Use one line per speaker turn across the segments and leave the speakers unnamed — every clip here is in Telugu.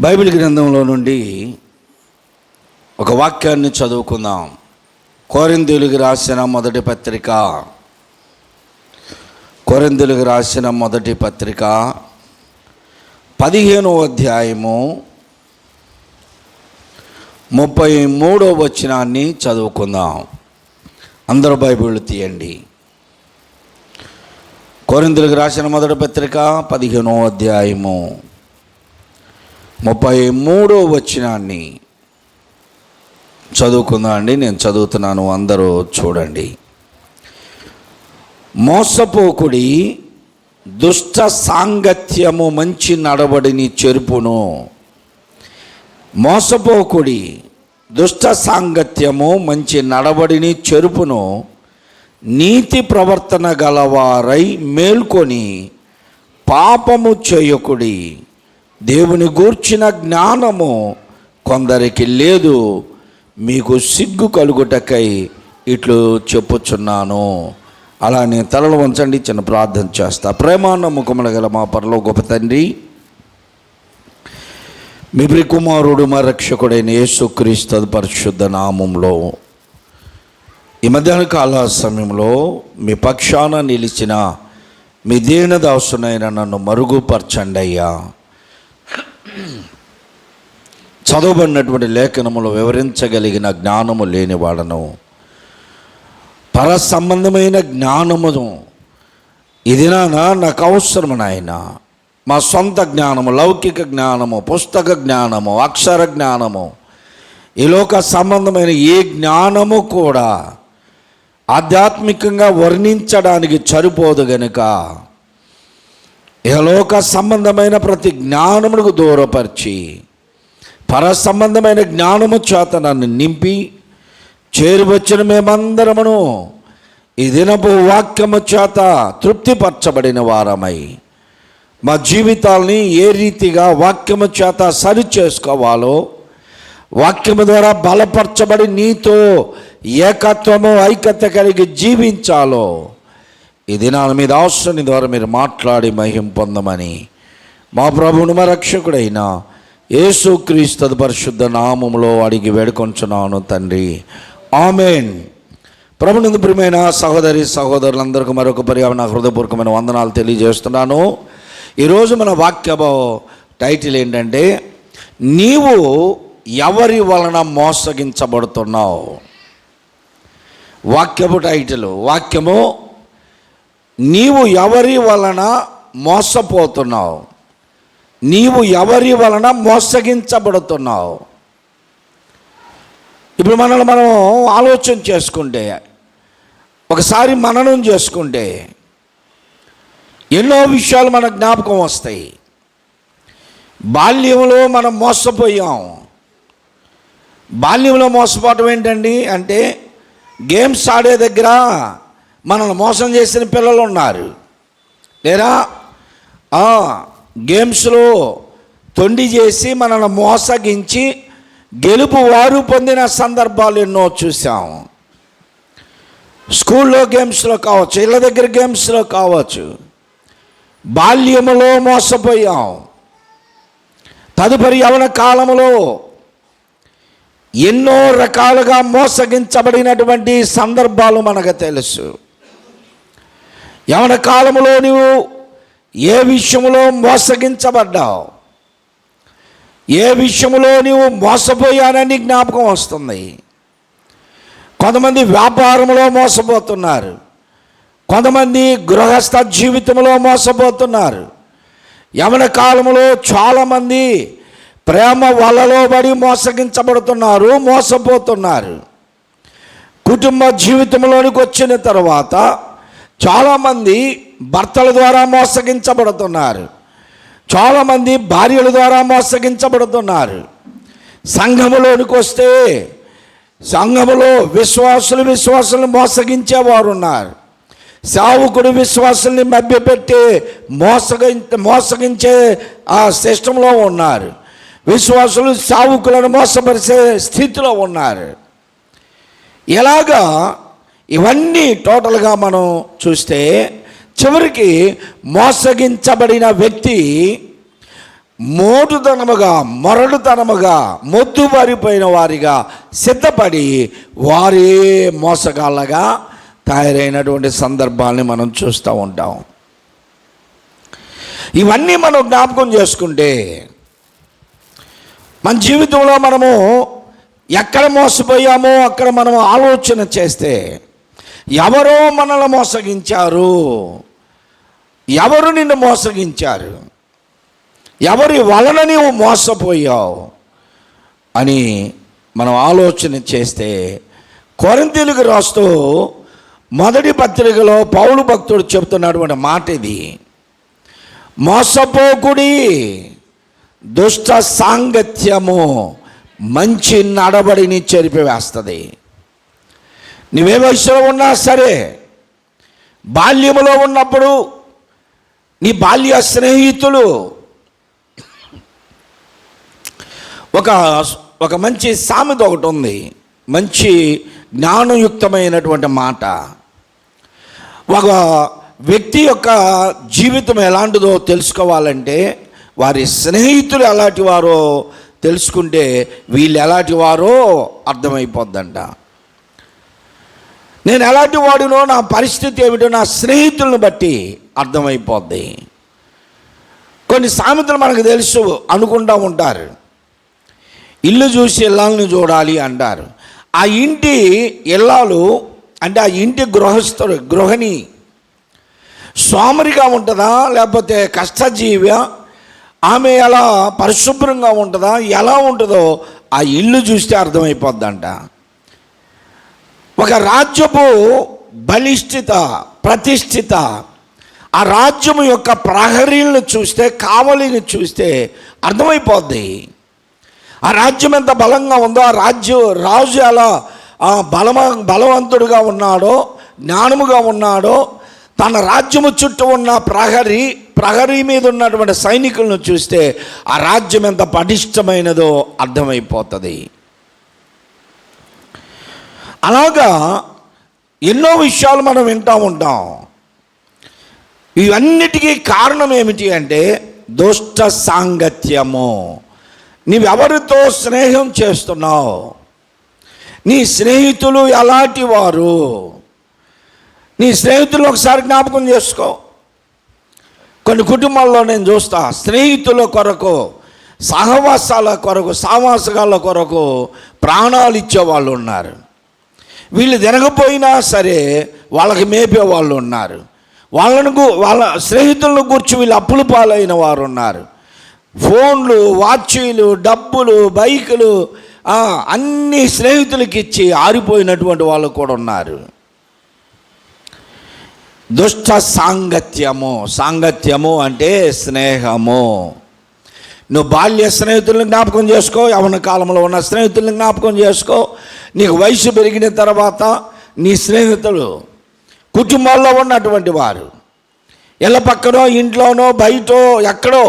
బైబిల్ గ్రంథంలో నుండి ఒక వాక్యాన్ని చదువుకుందాం. కొరింథీయులకు రాసిన మొదటి పత్రిక 15వ అధ్యాయము 33వ వచనాన్ని చదువుకుందాం. అందరూ బైబిల్ తీయండి. కొరింథీయులకు రాసిన మొదటి పత్రిక 15వ అధ్యాయము 33వ వచనాన్ని చదువుకుందాం అండి. నేను చదువుతున్నాను, అందరూ చూడండి. మోసపోకుడి, దుష్ట సాంగత్యము మంచి నడవడిని చెరుపును. మోసపోకుడి, దుష్ట సాంగత్యము మంచి నడవడిని చెరుపును. నీతి ప్రవర్తన గలవారై మేల్కొని పాపము చేయకుడి. దేవుని గూర్చిన జ్ఞానము కొందరికి లేదు, మీకు సిగ్గు కలుగుటకై ఇట్లు చెప్పుచున్నాను. అలా నేను తలలు వంచండి, చిన్న ప్రార్థన చేస్తా. ప్రేమానమ్మకముల గల మా పరలోక గొప్ప తండ్రి, మీ ప్రియకుమారుడు మా రక్షకుడైన యేసుక్రీస్తు పరిశుద్ధ నామంలో ఈ మధ్యాహ్న కాల సమయంలో మీ పక్షాన నిలిచిన మీ దీనదాసునైన నన్ను మరుగుపరచండి అయ్యా. చదవబడినటువంటి లేఖనములు వివరించగలిగిన జ్ఞానము లేనివాడను, పర సంబంధమైన జ్ఞానమును ఇది నాకు అవసరము నాయన. మా సొంత జ్ఞానము, లౌకిక జ్ఞానము, పుస్తక జ్ఞానము, అక్షర జ్ఞానము, ఈ లోక సంబంధమైన ఏ జ్ఞానము కూడా ఆధ్యాత్మికంగా వర్ణించడానికి సరిపోదు గనుక ఇహలోక సంబంధమైన ప్రతి జ్ఞానమునకు దూరపరిచి పర సంబంధమైన జ్ఞానము చేత నన్ను నింపి చేరువచ్చిన మేమందరమును ఈ దినపు వాక్యము చేత తృప్తిపరచబడిన వారమై మా జీవితాలని ఏ రీతిగా వాక్యము చేత సరి చేసుకోవాలో, వాక్యము ద్వారా బలపరచబడి నీతో ఏకత్వము ఐక్యత కలిగి జీవించాలో ఈ దినాల మీద అవసరం ద్వారా మీరు మాట్లాడి మహిమ పొందమని మా ప్రభువును మా రక్షకుడైన యేసుక్రీస్తు పరిశుద్ధ నామములో అడిగి వేడుకొంచున్నాను తండ్రి, ఆమేన్. ప్రభునందు ప్రియమైన సహోదరి సహోదరులందరికీ మరొక పర్యావరణ హృదయపూర్వకమైన వందనాలు తెలియజేస్తున్నాను. ఈరోజు మన వాక్యము టైటిల్ ఏంటంటే, నీవు ఎవరి వలన మోసగించబడుతున్నావు. వాక్యము టైటిల్, వాక్యము నీవు ఎవరి వలన మోసపోతున్నావు, నీవు ఎవరి వలన మోసగించబడుతున్నావు. ఇప్పుడు మనల్ని మనం ఆలోచన చేసుకుంటే, ఒకసారి మననం చేసుకుంటే ఎన్నో విషయాలు మన జ్ఞాపకం వస్తాయి. బాల్యంలో మనం మోసపోయాం. బాల్యంలో మోసపోవటం ఏంటండి అంటే, గేమ్స్ ఆడే దగ్గర మనల్ని మోసం చేసిన పిల్లలు ఉన్నారు, లేదా గేమ్స్లో తొండి చేసి మనల్ని మోసగించి గెలుపు వారు పొందిన సందర్భాలు ఎన్నో చూసాం. స్కూల్లో గేమ్స్లో కావచ్చు, ఇళ్ళ దగ్గర గేమ్స్లో కావచ్చు. బాల్యములో మోసపోయాం. తదుపరి యవ్వన కాలంలో ఎన్నో రకాలుగా మోసగించబడినటువంటి సందర్భాలు మనకు తెలుసు. యవ్వన కాలంలో నువ్వు ఏ విషయంలో మోసగించబడ్డావు, ఏ విషయంలో నువ్వు మోసపోయానని జ్ఞాపకం వస్తుంది. కొంతమంది వ్యాపారంలో మోసపోతున్నారు, కొంతమంది గృహస్థ జీవితంలో మోసపోతున్నారు. యవ్వన కాలంలో చాలామంది ప్రేమ వలలో పడి మోసగించబడుతున్నారు, మోసపోతున్నారు. కుటుంబ జీవితంలోనికి వచ్చిన తర్వాత చాలామంది భర్తల ద్వారా మోసగించబడుతున్నారు, చాలామంది భార్యల ద్వారా మోసగించబడుతున్నారు. సంఘములోనికి వస్తే సంఘములో విశ్వాసులు మోసగించేవారు ఉన్నారు. సేవకుడు విశ్వాసుల్ని మభ్యపెట్టి మోసగించే ఆ సిస్టంలో ఉన్నారు. విశ్వాసులు సేవకులను మోసపరిచే స్థితిలో ఉన్నారు. ఎలాగా ఇవన్నీ టోటల్గా మనం చూస్తే చివరికి మోసగించబడిన వ్యక్తి మోటుతనముగా, మొరటుతనముగా, మొద్దుబారిపోయిన వారిగా సిద్ధపడి వారే మోసగాళ్ళగా తయారైనటువంటి సందర్భాల్ని మనం చూస్తూ ఉంటాం. ఇవన్నీ మనం జ్ఞాపకం చేసుకుంటే మన జీవితంలో మనము ఎక్కడ మోసపోయామో అక్కడ మనం ఆలోచన చేస్తే, ఎవరో మనల్ని మోసగించారు, ఎవరు నిన్ను మోసగించారు, ఎవరి వలన నీవు మోసపోయావు అని మనం ఆలోచన చేస్తే, కొరింథీయులకు రాస్తూ మొదటి పత్రికలో పౌలు భక్తుడు చెబుతున్నటువంటి మాట ఇది: మోసపోకుడి, దుష్ట సాంగత్యము మంచి నడబడిని చెరిపివేస్తుంది. నువ్వే వయసులో ఉన్నా సరే, బాల్యములో ఉన్నప్పుడు నీ బాల్య స్నేహితులు ఒక మంచి సామెత ఒకటి ఉంది, మంచి జ్ఞానయుక్తమైనటువంటి మాట. ఒక వ్యక్తి యొక్క జీవితం ఎలాంటిదో తెలుసుకోవాలంటే వారి స్నేహితులు ఎలాంటి వారో తెలుసుకుంటే వీళ్ళు ఎలాంటి వారో అర్థమైపోద్దంట. నేను ఎలాంటి వాడినో, నా పరిస్థితి ఏమిటో నా స్నేహితులను బట్టి అర్థమైపోద్ది. కొన్ని సామెతలు మనకు తెలుసు అనుకుంటూ ఉంటారు. ఇల్లు చూసి ఇల్లాలను చూడాలి అంటారు. ఆ ఇంటి ఇల్లాలు అంటే ఆ ఇంటి గృహిణి సోమరిగా ఉంటుందా లేకపోతే కష్టజీవి, ఆమె ఎలా పరిశుభ్రంగా ఉంటుందా, ఎలా ఉంటుందో ఆ ఇల్లు చూస్తే అర్థమైపోద్దంట. ఒక రాజ్యపు బలిష్ఠిత, ప్రతిష్ఠిత, ఆ రాజ్యము యొక్క ప్రహరీలను చూస్తే, కావలిని చూస్తే అర్థమైపోద్ది. ఆ రాజ్యం ఎంత బలంగా ఉందో, ఆ రాజు ఎలా బలవంతుడుగా ఉన్నాడో, జ్ఞానముగా ఉన్నాడో, తన రాజ్యము చుట్టూ ఉన్న ప్రహరీ మీద ఉన్నటువంటి సైనికులను చూస్తే ఆ రాజ్యం ఎంత పటిష్టమైనదో అర్థమైపోతుంది. అలాగా ఎన్నో విషయాలు మనం వింటూ ఉంటాం. ఇవన్నిటికీ కారణం ఏమిటి అంటే దుష్ట సాంగత్యము. నీవెవరితో స్నేహం చేస్తున్నావు, నీ స్నేహితులు ఎలాంటి వారు, నీ స్నేహితులు ఒకసారి జ్ఞాపకం చేసుకో. కొన్ని కుటుంబాల్లో నేను చూస్తా, స్నేహితుల కొరకు, సహవాసాల కొరకు, సావాసగాళ్ళ కొరకు ప్రాణాలు ఇచ్చేవాళ్ళు ఉన్నారు. వీళ్ళు తినకపోయినా సరే వాళ్ళకి మేపే వాళ్ళు ఉన్నారు. వాళ్ళ స్నేహితులను గురించి వీళ్ళు అప్పులు పాలైన వారు ఉన్నారు. ఫోన్లు, వాచీలు, డబ్బులు, బైకులు అన్ని స్నేహితులకి ఇచ్చి ఆరిపోయినటువంటి వాళ్ళు కూడా ఉన్నారు. దుష్ట సాంగత్యము అంటే స్నేహము. నువ్వు బాల్య స్నేహితులను జ్ఞాపకం చేసుకో, యవ్వన కాలంలో ఉన్న స్నేహితులను జ్ఞాపకం చేసుకో. నీకు వయసు పెరిగిన తర్వాత నీ స్నేహితులు కుటుంబాల్లో ఉన్నటువంటి వారు, ఇళ్ళ పక్కనో, ఇంట్లోనో, బయటో, ఎక్కడో,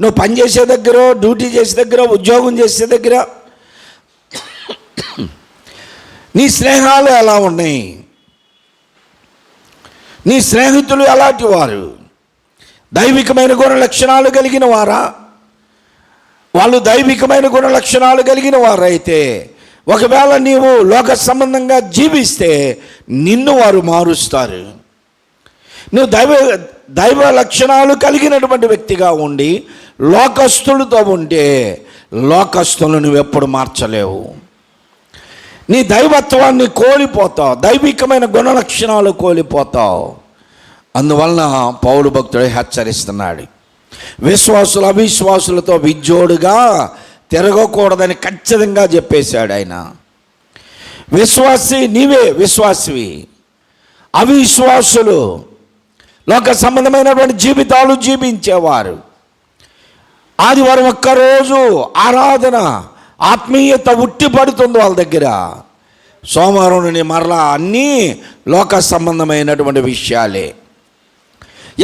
నువ్వు పనిచేసే దగ్గర, డ్యూటీ చేసే దగ్గర, ఉద్యోగం చేసే దగ్గర నీ స్నేహాలు ఎలా ఉన్నాయి, నీ స్నేహితులు ఎలాంటి వారు? దైవికమైన గుణ లక్షణాలు కలిగిన వారా? వాళ్ళు దైవికమైన గుణ లక్షణాలు కలిగిన వారైతే, ఒకవేళ నీవు లోక సంబంధంగా జీవిస్తే నిన్ను వారు మారుస్తారు. నువ్వు దైవ లక్షణాలు కలిగినటువంటి వ్యక్తిగా ఉండి లోకస్తులతో ఉంటే లోకస్తులను నువ్వు ఎప్పుడు మార్చలేవు. నీ దైవత్వాన్ని కోల్పోతావు, దైవికమైన గుణ లక్షణాలు కోల్పోతావు. అందువలన పౌలు భక్తుడు హెచ్చరిస్తున్నాడు, విశ్వాసులు అవిశ్వాసులతో విజ్జోడుగా తిరగకూడదని ఖచ్చితంగా చెప్పేశాడు ఆయన. విశ్వాసి నీవే విశ్వాసివి, అవిశ్వాసులు లోక సంబంధమైనటువంటి జీవితాలు జీవించేవారు. ఆదివారం ఒక్కరోజు ఆరాధన, ఆత్మీయత ఉట్టిపడుతుంది వాళ్ళ దగ్గర. సోమవారం నుండి మరలా అన్నీ లోక సంబంధమైనటువంటి విషయాలే.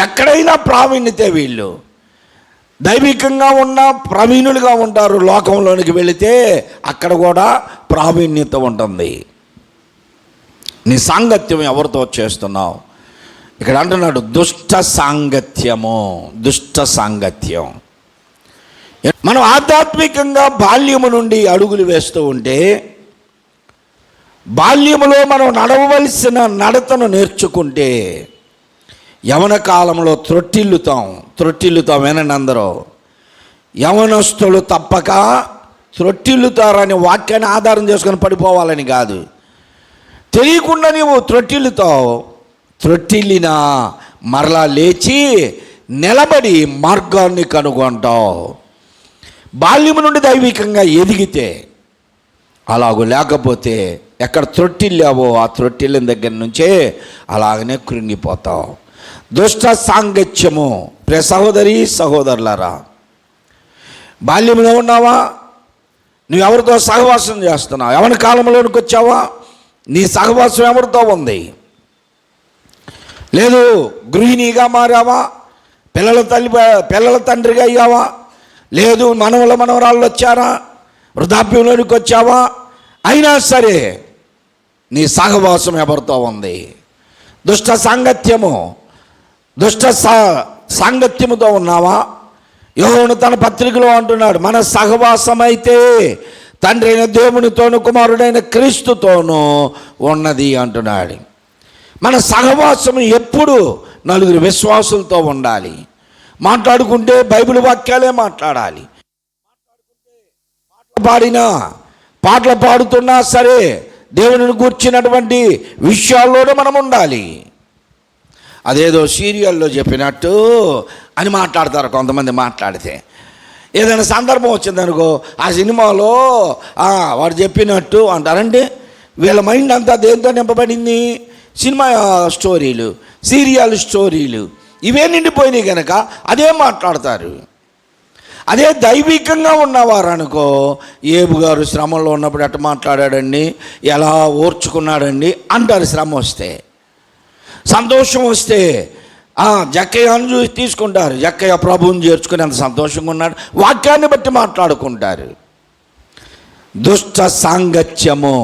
ఎక్కడైనా ప్రావీణ్యతే. వీళ్ళు దైవికంగా ఉన్న ప్రవీణులుగా ఉంటారు, లోకంలోనికి వెళితే అక్కడ కూడా ప్రావీణ్యత ఉంటుంది. నీ సాంగత్యం ఎవరితో చేస్తున్నావు? ఇక్కడ అంటున్నాడు దుష్ట సాంగత్యం. మనం ఆధ్యాత్మికంగా బాల్యము నుండి అడుగులు వేస్తూ ఉంటే, బాల్యములో మనం నడవవలసిన నడతను నేర్చుకుంటే యవన కాలంలో త్రొట్టిల్లుతాం వినండి అందరూ. యవనస్తులు తప్పక త్రొట్టిల్లుతారనే వాక్యాన్ని ఆధారం చేసుకొని పడిపోవాలని కాదు. తెలియకుండా నీవు త్రొట్టిల్లినా మరలా లేచి నిలబడి మార్గాన్ని కనుగొంటావు. బాల్యము నుండి దైవికంగా ఎదిగితే అలాగూ, లేకపోతే ఎక్కడ త్రొట్టిల్లావో ఆ త్రొట్టిల్లిన దగ్గర నుంచే అలాగనే కృంగిపోతావు. దుష్ట సాంగత్యము, ప్రియ సహోదరి సహోదరులారా, బాల్యంలో ఉన్నావా? నువ్వు ఎవరితో సహవాసం చేస్తున్నావు? యవన కాలంలోనికి వచ్చావా? నీ సహవాసం ఎవరితో ఉంది? లేదు గృహిణిగా మారావా? పిల్లల తండ్రిగా అయ్యావా? లేదు మనవరాళ్ళు వచ్చారా? వృద్ధాప్యంలోనికి వచ్చావా? అయినా సరే నీ సహవాసం ఎవరితో ఉంది? దుష్ట సాంగత్యముతో ఉన్నావా? యోహోను తన పత్రికలో అంటున్నాడు, మన సహవాసం అయితే తండ్రి అయిన దేవునితోను కుమారుడైన క్రీస్తుతోనూ ఉన్నది అంటున్నాడు. మన సహవాసం ఎప్పుడు నలుగురు విశ్వాసులతో ఉండాలి. మాట్లాడుకుంటే బైబిల్ వాక్యాలే మాట్లాడాలి. పాటలు పాడుతున్నా సరే దేవుని గూర్చినటువంటి విషయాల్లోనే మనం ఉండాలి. అదేదో సీరియల్లో చెప్పినట్టు అని మాట్లాడతారు కొంతమంది. మాట్లాడితే ఏదైనా సందర్భం వచ్చిందనుకో, ఆ సినిమాలో వాడు చెప్పినట్టు అంటారండి. వీళ్ళ మైండ్ అంతా దేంతో నింపబడింది? సినిమా స్టోరీలు, సీరియల్ స్టోరీలు, ఇవే నిండిపోయినాయి కనుక అదే మాట్లాడతారు. అదే దైవికంగా ఉన్నవారు అనుకో, ఏబు గారు శ్రమంలో ఉన్నప్పుడు ఎట్లా మాట్లాడాడండి, ఎలా ఓర్చుకున్నాడండి అంటారు. శ్రమ వస్తే, సంతోషం వస్తే జక్కయ్యను చూసి తీసుకుంటారు. జక్కయ్య ప్రభువుని చేర్చుకుని అంత సంతోషంగా ఉన్నాడు, వాక్యాన్ని బట్టి మాట్లాడుకుంటారు. దుష్ట సాంగత్యము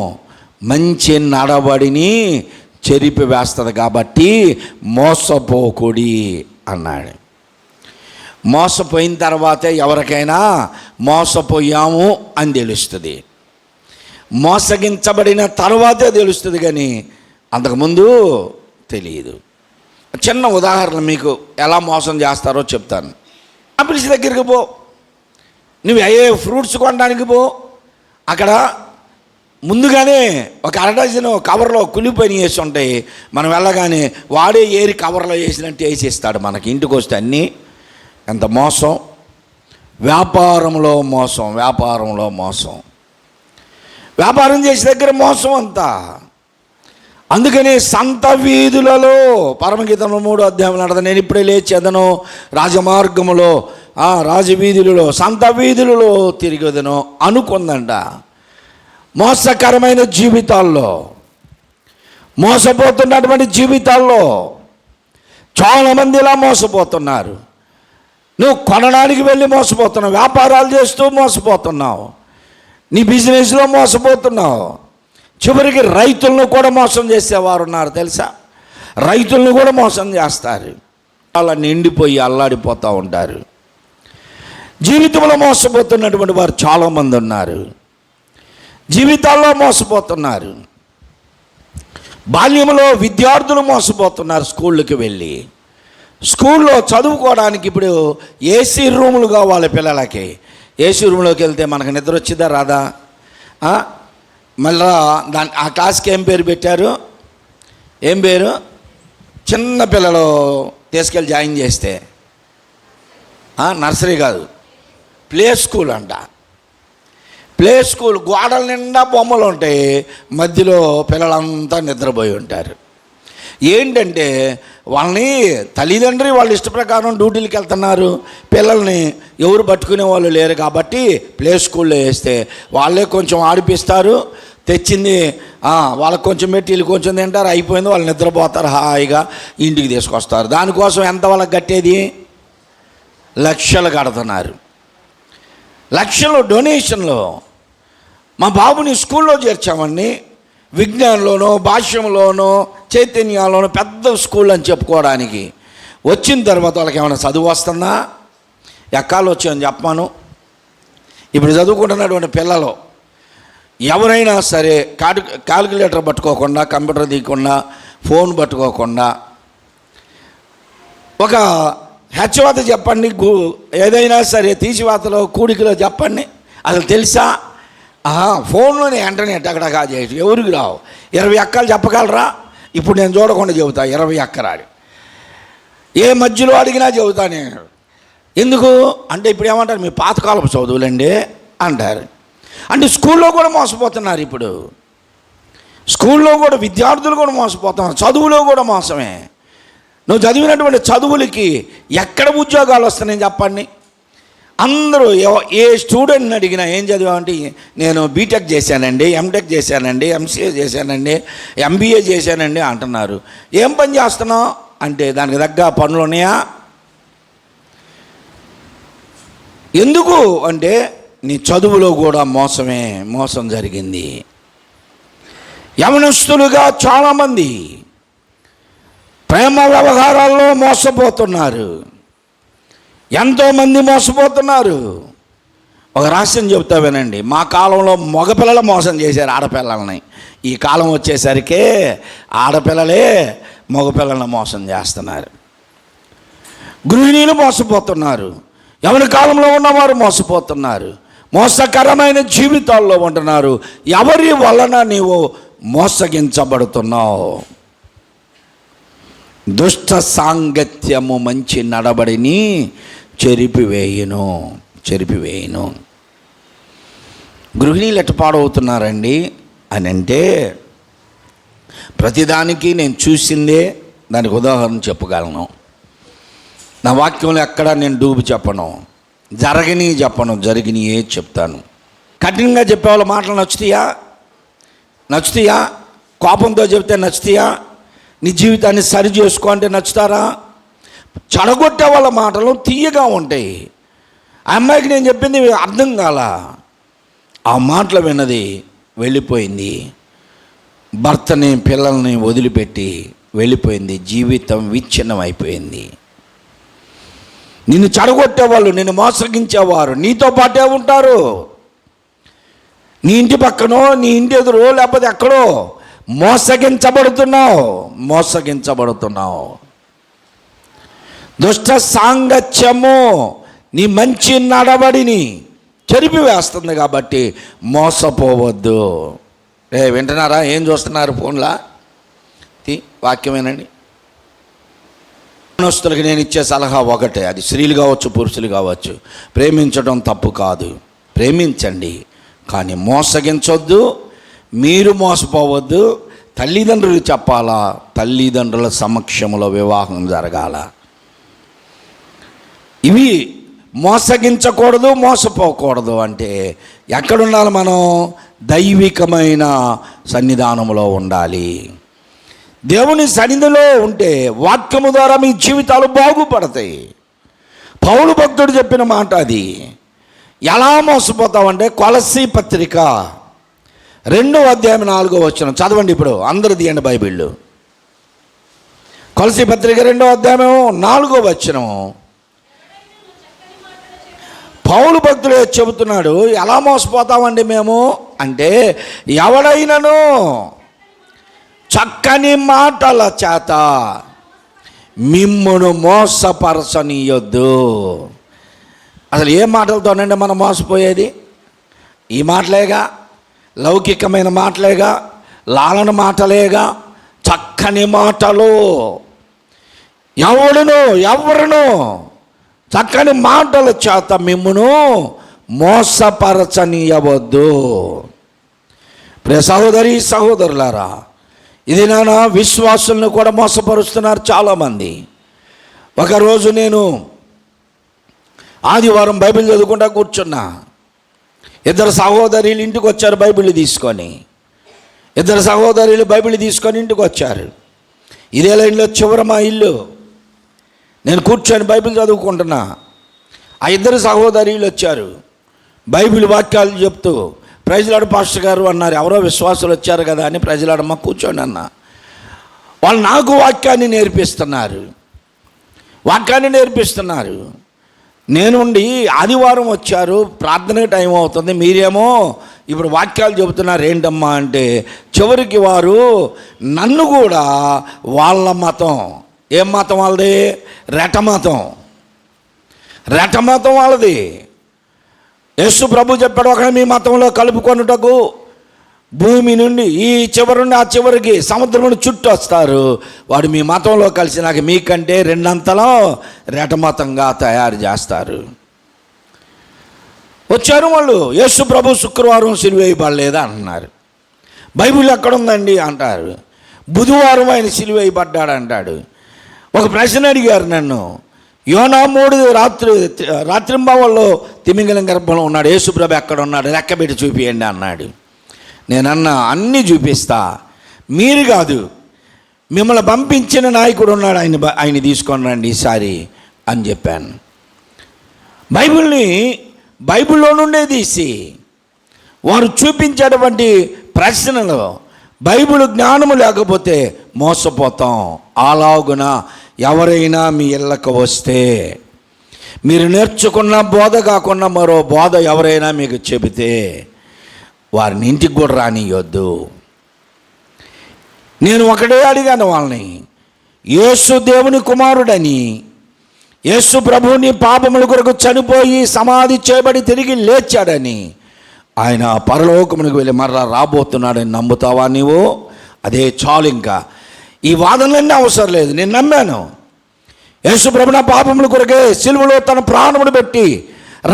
మంచి నడవడిని చెరిపి వేస్తుంది కాబట్టి మోసపోకుడి అన్నాడు. మోసపోయిన తర్వాతే ఎవరికైనా మోసపోయాము అని తెలుస్తుంది. మోసగించబడిన తర్వాతే తెలుస్తుంది, కానీ అంతకుముందు తెలియదు. చిన్న ఉదాహరణ మీకు ఎలా మోసం చేస్తారో చెప్తాను. ఆపిల్స్ దగ్గరికి పో, నువ్వు ఏ ఫ్రూట్స్ కొనడానికి పో, అక్కడ ముందుగానే ఒక అరడజను కవర్లో కులిపోయిన వేసి ఉంటాయి. మనం వెళ్ళగానే వాడే ఏరి కవర్లో వేసినట్టు వేసిస్తాడు మనకి. ఇంటికి వస్తే అన్నీ ఎంత మోసం! వ్యాపారంలో మోసం, వ్యాపారం చేసే దగ్గర మోసం అంతా. అందుకని సంత వీధులలో, పరమగీతంలో 3వ అధ్యాయం నడద, నేను ఇప్పుడే లేచేదను రాజమార్గములో, రాజవీధులలో, సంత వీధులలో తిరిగేదను అనుకుందంట. మోసకరమైన జీవితాల్లో, మోసపోతున్నటువంటి జీవితాల్లో చాలామంది ఇలా మోసపోతున్నారు. నువ్వు కొనడానికి వెళ్ళి మోసపోతున్నావు, వ్యాపారాలు చేస్తూ మోసపోతున్నావు, నీ బిజినెస్లో మోసపోతున్నావు. చివరికి రైతులను కూడా మోసం చేసేవారు ఉన్నారు తెలుసా? రైతులను కూడా మోసం చేస్తారు. అలా నిండిపోయి అల్లాడిపోతూ ఉంటారు. జీవితంలో మోసపోతున్నటువంటి వారు చాలామంది ఉన్నారు. జీవితాల్లో మోసపోతున్నారు. బాల్యంలో విద్యార్థులు మోసపోతున్నారు. స్కూళ్ళకి వెళ్ళి స్కూల్లో చదువుకోవడానికి ఇప్పుడు ఏసీ రూములు కావాలి పిల్లలకి. ఏసీ రూమ్లోకి వెళ్తే మనకు నిద్ర వచ్చిందా రాదా? మళ్ళా ఆ క్లాస్కి ఏం పేరు పెట్టారు? ఏం పేరు? చిన్న పిల్లలు తీసుకెళ్ళి జాయిన్ చేస్తే నర్సరీ కాదు, ప్లే స్కూల్ అంట. ప్లే స్కూల్ గోడల నిండా బొమ్మలు ఉంటాయి, మధ్యలో పిల్లలంతా నిద్రపోయి ఉంటారు. ఏంటంటే వాళ్ళని తల్లిదండ్రి వాళ్ళ ఇష్ట ప్రకారం డ్యూటీలకు వెళ్తున్నారు. పిల్లల్ని ఎవరు పట్టుకునే వాళ్ళు లేరు కాబట్టి ప్లే స్కూల్లో వేస్తే వాళ్ళే కొంచెం ఆడిపిస్తారు. తెచ్చింది వాళ్ళకి కొంచెం పెట్టి వీళ్ళు కొంచెం తింటారు, అయిపోయింది, వాళ్ళు నిద్రపోతారు, హాయిగా ఇంటికి తీసుకొస్తారు. దానికోసం ఎంత వాళ్ళకి కట్టేది? లక్షలు కడుతున్నారు. లక్షలు డొనేషన్లో. మా బాబుని స్కూల్లో చేర్చామండి, విజ్ఞానంలోనో భాష్యంలోనో చైతన్యాలోనో పెద్ద స్కూల్ అని చెప్పుకోవడానికి. వచ్చిన తర్వాత వాళ్ళకి ఏమైనా చదువు వస్తుందా? ఎక్కాలు వచ్చాయని చెప్పమాను. ఇప్పుడు చదువుకుంటున్నటువంటి పిల్లలు ఎవరైనా సరే కాలిక్యులేటర్ పట్టుకోకుండా, కంప్యూటర్ తీయకుండా, ఫోన్ పట్టుకోకుండా ఒక హెచ్చవాత చెప్పండి, ఏదైనా సరే తీసివాతలో కూడికలో చెప్పండి, అసలు తెలుసా? ఫోన్లోనే ఇంటర్నెట్ అక్కడ కాజేసి ఎవరికి రావు. 20 అక్కలు చెప్పగలరా? ఇప్పుడు నేను చూడకుండా చెబుతా 20 అక్కరాడి. ఏ మధ్యలో అడిగినా చెబుతా నేను. ఎందుకు అంటే ఇప్పుడు ఏమంటారు, మీ పాతకాలపు చదువులండి అంటారు. అంటే స్కూల్లో కూడా మోసపోతున్నారు. ఇప్పుడు స్కూల్లో కూడా విద్యార్థులు కూడా మోసపోతున్నారు. చదువులో కూడా మోసమే. నువ్వు చదివినటువంటి చదువులకి ఎక్కడ ఉద్యోగాలు వస్తున్నాయని చెప్పండి. అందరూ ఏ స్టూడెంట్ని అడిగినా ఏం చదివామంటే, నేను బీటెక్ చేశానండి, ఎంటెక్ చేశానండి, ఎంసీఏ చేశానండి, ఎంబీఏ చేశానండి అంటున్నారు. ఏం పని చేస్తున్నావు అంటే దానికి తగ్గ పనులు ఉన్నాయా? ఎందుకు అంటే నీ చదువులో కూడా మోసం జరిగింది. యవనస్తులుగా చాలామంది ప్రేమ వ్యవహారాల్లో మోసపోతున్నారు. ఎంతోమంది మోసపోతున్నారు. ఒక రహస్యం చెబుతా వినండి. మా కాలంలో మగపిల్లలు మోసం చేశారు ఆడపిల్లల్ని. ఈ కాలం వచ్చేసరికి ఆడపిల్లలే మగపిల్లల్ని మోసం చేస్తున్నారు. గృహిణీలు మోసపోతున్నారు. ఎవరి కాలంలో ఉన్నవారు మోసపోతున్నారు. మోసకరమైన జీవితాల్లో ఉంటున్నారు. ఎవరి వలన నీవు మోసగించబడుతున్నావు? దుష్ట సాంగత్యము మంచి నడబడిని చెరిపివేయును. గృహిణీలు ఎట్ట పాడవుతున్నారండి అని అంటే, ప్రతిదానికి నేను చూసిందే దానికి ఉదాహరణ చెప్పగలను. నా వాక్యంలో ఎక్కడ నేను డూబి చెప్పను, జరిగినయే చెప్తాను. కఠినంగా చెప్పేవాళ్ళ మాటలు నచ్చుతాయా? కోపంతో చెప్తే నచ్చుతాయా? నీ జీవితాన్ని సరి చేసుకో అంటే నచ్చుతారా? చెడగొట్టే వాళ్ళ మాటలు తీయగా ఉంటాయి. ఆ అమ్మాయికి నేను చెప్పింది అర్థం కాల, ఆ మాటలు విన్నది వెళ్ళిపోయింది. భర్తని పిల్లల్ని వదిలిపెట్టి వెళ్ళిపోయింది. జీవితం విచ్ఛిన్నం అయిపోయింది. నిన్ను చెడగొట్టేవాళ్ళు, నిన్ను మోసగించేవారు నీతో పాటే ఉంటారు. నీ ఇంటి పక్కనో, నీ ఇంటి ఎదురో, లేకపోతే ఎక్కడో మోసగించబడుతున్నావు. దుష్ట సాంగత్యము నీ మంచి నడవడిని చెరిపివేస్తుంది. కాబట్టి మోసపోవద్దు. వింటున్నారా? ఏం చూస్తున్నారు ఫోన్లా? వాక్యమేనండి. యవనస్తులకు నేను ఇచ్చే సలహా ఒకటే, అది స్త్రీలు కావచ్చు, పురుషులు కావచ్చు. ప్రేమించడం తప్పు కాదు, ప్రేమించండి, కానీ మోసగించొద్దు. మీరు మోసపోవద్దు. తల్లిదండ్రులు చెప్పాలా, తల్లిదండ్రుల సమక్షంలో వివాహం జరగాల. ఇవి మోసగించకూడదు, మోసపోకూడదు అంటే ఎక్కడుండాలి? మనం దైవికమైన సన్నిధానంలో ఉండాలి. దేవుని సన్నిధిలో ఉంటే వాక్యము ద్వారా మీ జీవితాలు బాగుపడతాయి. పౌలు భక్తుడు చెప్పిన మాట అది. ఎలా మోసపోతామంటే, కొలస్సీ పత్రిక 2వ అధ్యాయం 4వ వచనం చదవండి. ఇప్పుడు అందరూ తీయండి బైబిళ్ళు. కొలస్సీ పత్రిక 2వ అధ్యాయం 4వ వచనం. పౌలు భక్తుడు చెబుతున్నాడు, ఎలా మోసపోతామండి మేము అంటే, ఎవడైనను చక్కని మాటల చేత మిమ్మును మోసపరచనీయొద్దు. అసలు ఏ మాటలతోనండి మనం మోసపోయేది? ఈ మాటలేగా, లౌకికమైన మాటలేగా, లాలన మాటలేగా, చక్కని మాటలు. ఎవరును చక్కని మాటల చేత మిమ్మును మోసపరచనీయవద్దు. ప్రియ సహోదరి సహోదరులారా, ఇది నానా విశ్వాసులను కూడా మోసపరుస్తున్నారు చాలామంది. ఒకరోజు నేను ఆదివారం బైబిల్ చదువుకుంటా కూర్చున్నా. 2 సహోదరులు ఇంటికి వచ్చారు బైబిల్ తీసుకొని. 2 సహోదరులు బైబిల్ తీసుకొని ఇంటికి వచ్చారు. ఇదే లైన్లో చివర మా ఇల్లు. నేను కూర్చొని బైబిల్ చదువుకుంటున్నా. ఆ 2 సహోదరులు వచ్చారు, బైబిల్ వాక్యాలు చెప్తూ. ప్రైజ్ లార్డ్ పాస్టర్ గారు అన్నారు. ఎవరో విశ్వాసులు వచ్చారు కదా అని ప్రైజ్ లార్డ్ అమ్మ కూర్చోండి అన్న. వాళ్ళు నాకు వాక్యాన్ని నేర్పిస్తున్నారు. నేనుండి ఆదివారం వచ్చారు, ప్రార్థనకి టైం అవుతుంది, మీరేమో ఇప్పుడు వాక్యాలు చెబుతున్నారు ఏంటమ్మా అంటే, చివరికి వారు నన్ను కూడా వాళ్ళ మతం, ఏం మతం వాళ్ళది? రెటమతం వాళ్ళది. యేసు ప్రభు చెప్పాడు, ఒకవేళ మీ మతంలో కలుపుకొనుటకు భూమి నుండి ఈ చివరి నుండి ఆ చివరికి సముద్రం చుట్టూ వస్తారు, వాడు మీ మతంలో కలిసి నాకు మీకంటే రెండంతలో రెటమతంగా తయారు చేస్తారు. వచ్చారు వాళ్ళు. యేసు ప్రభు శుక్రవారం సిలువ వేయబడలేదా అంటున్నారు. బైబిల్ ఎక్కడుందండి అంటారు. బుధవారం ఆయన సిలువ వేయబడ్డాడు అంటాడు. ఒక ప్రశ్న అడిగారు నన్ను, యోనా 3 రాత్రింబావల్లో తిమింగలం గర్భంలో ఉన్నాడు, యేసు ప్రభు ఎక్కడ ఉన్నాడు, లెక్కబెట్టి చూపియండి అన్నాడు. నేనన్నా అన్నీ చూపిస్తా, మీరు కాదు, మిమ్మల్ని పంపించిన నాయకుడు ఉన్నాడు, ఆయన తీసుకొని రండి ఈసారి అని చెప్పాను. బైబిల్లో నుండే తీసి వారు చూపించేటువంటి ప్రశ్నలు, బైబిల్ జ్ఞానము లేకపోతే మోసపోతాం. అలాగున ఎవరైనా మీ ఇళ్ళకు వస్తే మీరు నేర్చుకున్న బోధ కాకుండా మరో బోధ ఎవరైనా మీకు చెబితే వారిని ఇంటికి కూడా రానియొద్దు. నేను ఒకటే అడిగాను వాళ్ళని, యేసు దేవుని కుమారుడని, యేసు ప్రభువుని పాపముల కొరకు చనిపోయి సమాధి చేయబడి తిరిగి లేచాడని, ఆయన పరలోకమునికి వెళ్ళి మరలా రాబోతున్నాడని నమ్ముతావా నీవు? అదే చాలు, ఇంకా ఈ వాదనలన్నీ అవసరం లేదు. నేను నమ్మాను, యేసు ప్రభు నా పాపముల కొరకే సిలువలో తన ప్రాణమును పెట్టి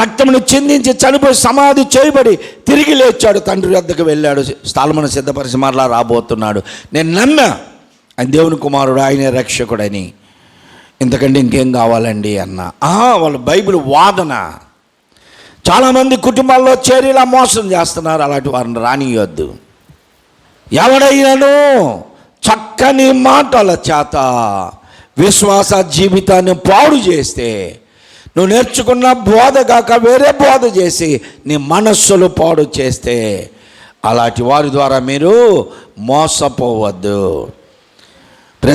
రక్తమును చిందించి చనిపోయి సమాధి చేయబడి తిరిగి లేచాడు, తండ్రి వద్దకు వెళ్ళాడు, స్థలమును సిద్ధపరిచి మరలా రాబోతున్నాడు. నేను నమ్మా ఆయన దేవుని కుమారుడు, ఆయనే రక్షకుడని. ఇంతకంటే ఇంకేం కావాలండి అన్న. వాళ్ళ బైబిల్ వాదన. చాలామంది కుటుంబాల్లో చేరిలా మోసం చేస్తున్నారు, అలాంటి వారిని రానియొద్దు. ఎవడైనాను చక్కని మాటల చేత విశ్వాస జీవితాన్ని పాడు చేస్తే, నువ్వు నేర్చుకున్న బోధ కాక వేరే బోధ చేసి నీ మనస్సులు పాడు చేస్తే, అలాంటి వారి ద్వారా మీరు మోసపోవద్దు.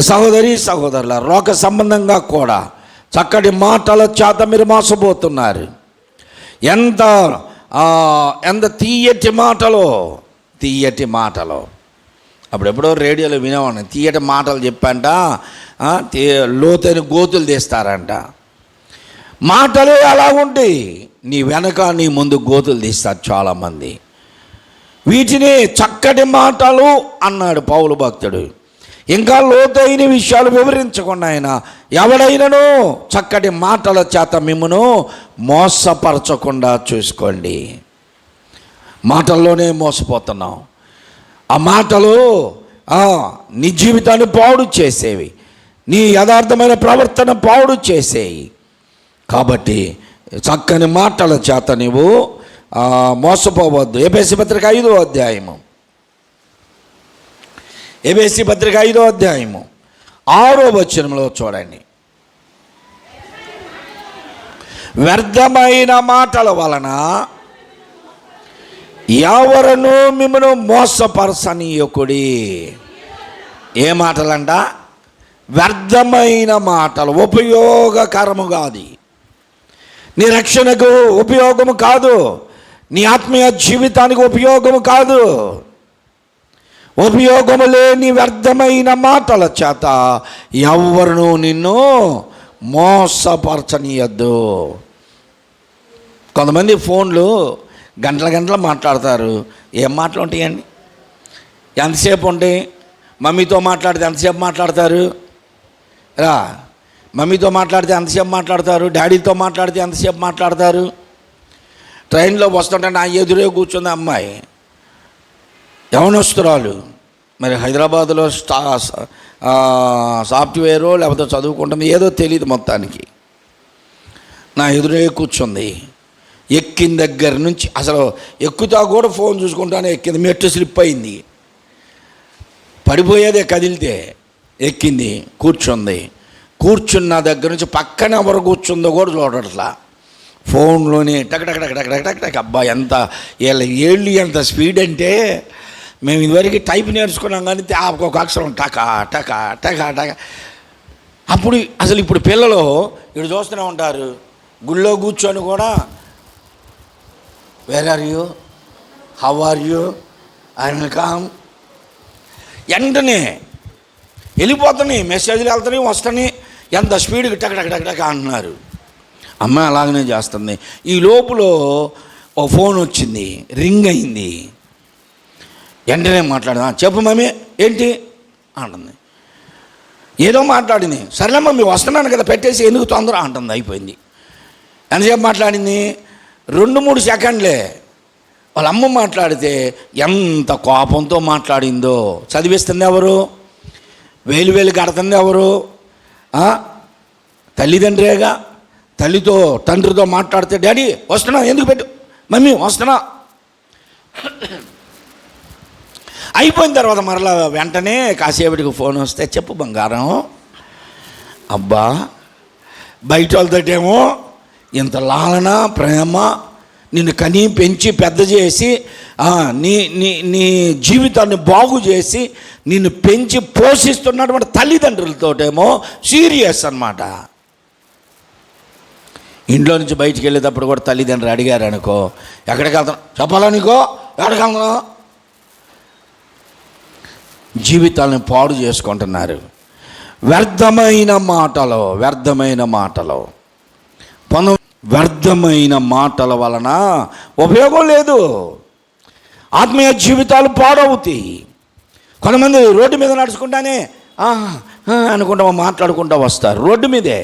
సహోదరి సహోదరుల, లోక సంబంధంగా కూడా చక్కటి మాటల చేత మీరు మోసపోతున్నారు. ఎంత తీయటి మాటలో అప్పుడెప్పుడో రేడియోలో వినేవాడిని, తీయటి మాటలు చెప్పంట, లోతైన గోతులు తీస్తారంట. మాటలే అలా ఉంటాయి, నీ వెనక నీ ముందు గోతులు తీస్తారు చాలామంది. వీటిని చక్కటి మాటలు అన్నాడు పౌలు భక్తుడు. ఇంకా లోతైన విషయాలు వివరించకుండా ఆయన, ఎవడైనాను చక్కటి మాటల చేత మిమ్మును మోసపరచకుండా చూసుకోండి. మాటల్లోనే మోసపోతున్నాం. ఆ మాటలు నీ జీవితాన్ని పాడు చేసేవి, నీ యథార్థమైన ప్రవర్తన పాడు చేసేవి. కాబట్టి చక్కని మాటల చేత నీవు మోసపోవద్దు. ఎఫెసీ పత్రిక 5వ అధ్యాయము, ఎఫెసీ పత్రిక 5వ అధ్యాయము 6వ వచనంలో చూడండి. వ్యర్థమైన మాటల వలన ఎవరను మిమ్మను మోసపరచనీయకుడి. ఏ మాటలంట? వ్యర్థమైన మాటలు, ఉపయోగకరము కాదు, నీ రక్షణకు ఉపయోగము కాదు, నీ ఆత్మీయ జీవితానికి ఉపయోగము కాదు. ఉపయోగము లేని వ్యర్థమైన మాటల చేత ఎవరును నిన్ను మోసపరచనీయద్దు. కొంతమంది ఫోన్లు గంటలు మాట్లాడతారు. ఏం మాటలు ఉంటాయండి? ఎంతసేపు ఉంటాయి? మమ్మీతో మాట్లాడితే ఎంతసేపు మాట్లాడతారు? మమ్మీతో మాట్లాడితే ఎంతసేపు మాట్లాడతారు? డాడీతో మాట్లాడితే ఎంతసేపు మాట్లాడతారు? ట్రైన్లో వస్తుంటే నా ఎదురే కూర్చుంది అమ్మాయి, యవనస్తురాలు, మరి హైదరాబాద్లో సాఫ్ట్వేరో లేకపోతే చదువుకుంటుంది, ఏదో తెలియదు, మొత్తానికి నా ఎదురే కూర్చుంది. ఎక్కిన దగ్గర నుంచి అసలు ఎక్కుతా కూడా ఫోన్ చూసుకుంటానే ఎక్కింది. మెట్టు స్లిప్ అయింది, పడిపోయేదే కదిలితే. ఎక్కింది, కూర్చుంది. కూర్చున్న దగ్గర నుంచి పక్కన ఎవరు కూర్చుందో కూడా చూడట్లా, ఫోన్లోనే టక్ టక్ టక్ టక్ టక్ టక్. అబ్బా, ఎంత ఏళ్ళు ఎంత స్పీడ్ అంటే, మేము ఇదివరకు టైప్ నేర్చుకున్నాం కానీ ఒక అక్షరం టక టక టక టక. ఇప్పుడు పిల్లలు ఇక్కడ చూస్తూనే ఉంటారు, గుళ్ళో కూర్చొని కూడా where are you, how are you, I will come, వెంటనే వెళ్ళిపోతున్నాయి, మెసేజ్లు వెళ్తున్నాయి, వస్తున్నాయి, ఎంత స్పీడ్కి టక్ అంటున్నారు. అమ్మాయి అలాగనే చేస్తుంది. ఈ లోపల ఓ ఫోన్ వచ్చింది, రింగ్ అయింది. వెంటనే మాట్లాడదా, చెప్పు మమ్మీ ఏంటి అంటుంది. ఏదో మాట్లాడింది. సరేలే మమ్మీ వస్తున్నాను కదా పెట్టేసి ఎందుకు తొందర అంటుంది. అయిపోయింది. ఎంతసేపు మాట్లాడింది? 2-3 సెకండ్లే. వాళ్ళ అమ్మ మాట్లాడితే ఎంత కోపంతో మాట్లాడిందో. చదివిస్తుంది ఎవరు? వేలు కడుతుంది ఎవరు? తల్లిదండ్రేగా. తల్లితో తండ్రితో మాట్లాడితే డాడీ వస్తున్నా, ఎందుకు పెట్టు, మమ్మీ వస్తున్నా. అయిపోయిన తర్వాత మరలా వెంటనే కాసేపటికి ఫోన్ వస్తే చెప్పు బంగారం. అబ్బా బయట వాళ్ళతోటేమో ఇంత లాలన ప్రేమ, నిన్ను కని పెంచి పెద్ద చేసి నీ నీ నీ జీవితాన్ని బాగు చేసి నిన్ను పెంచి పోషిస్తున్నటువంటి తల్లిదండ్రులతోటేమో సీరియస్ అన్నమాట. ఇంట్లో నుంచి బయటికి వెళ్ళేటప్పుడు కూడా తల్లిదండ్రులు అడిగారు అనుకో, ఎక్కడికి వెళ్తాను చెప్పాలా నీకో, ఎక్కడికి వెళ్తున్నావు? జీవితాలను పాడు చేసుకుంటున్నారు. వ్యర్థమైన మాటల వలన ఉపయోగం లేదు. ఆత్మీయ జీవితాలు పాడవుతాయి. కొంతమంది రోడ్డు మీద నడుచుకుంటానే అనుకుంటా మాట్లాడుకుంటూ వస్తారు. రోడ్డు మీదే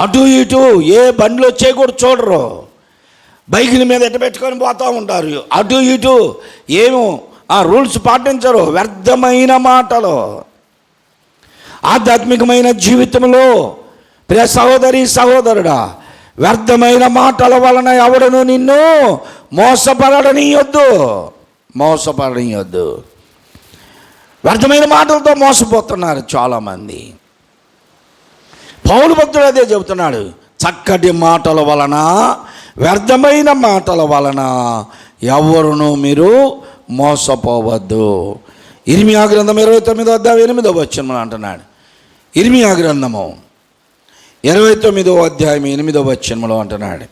అటు ఇటు ఏ బండ్లు వచ్చే కూడా చూడరు. బైకుల మీద ఎట్ట పెట్టుకొని పోతూ ఉంటారు. అటు ఇటు ఏమో రూల్స్ పాటించరు. వ్యర్థమైన మాటలు. ఆధ్యాత్మికమైన జీవితంలో ప్రియ సహోదరి సహోదరుడా, వ్యర్థమైన మాటల వలన ఎవడను నిన్ను మోసపడనీయొద్దు. వ్యర్థమైన మాటలతో మోసపోతున్నారు చాలామంది. పౌలు భక్తుడు అదే చెబుతున్నాడు. చక్కటి మాటల వలన, వ్యర్థమైన మాటల వలన ఎవరును మీరు మోసపోవద్దు. ఇర్మియా గ్రంథం 29:8 అంటున్నాడు. ఇర్మియా గ్రంథము 29:8 అంటున్నాడు.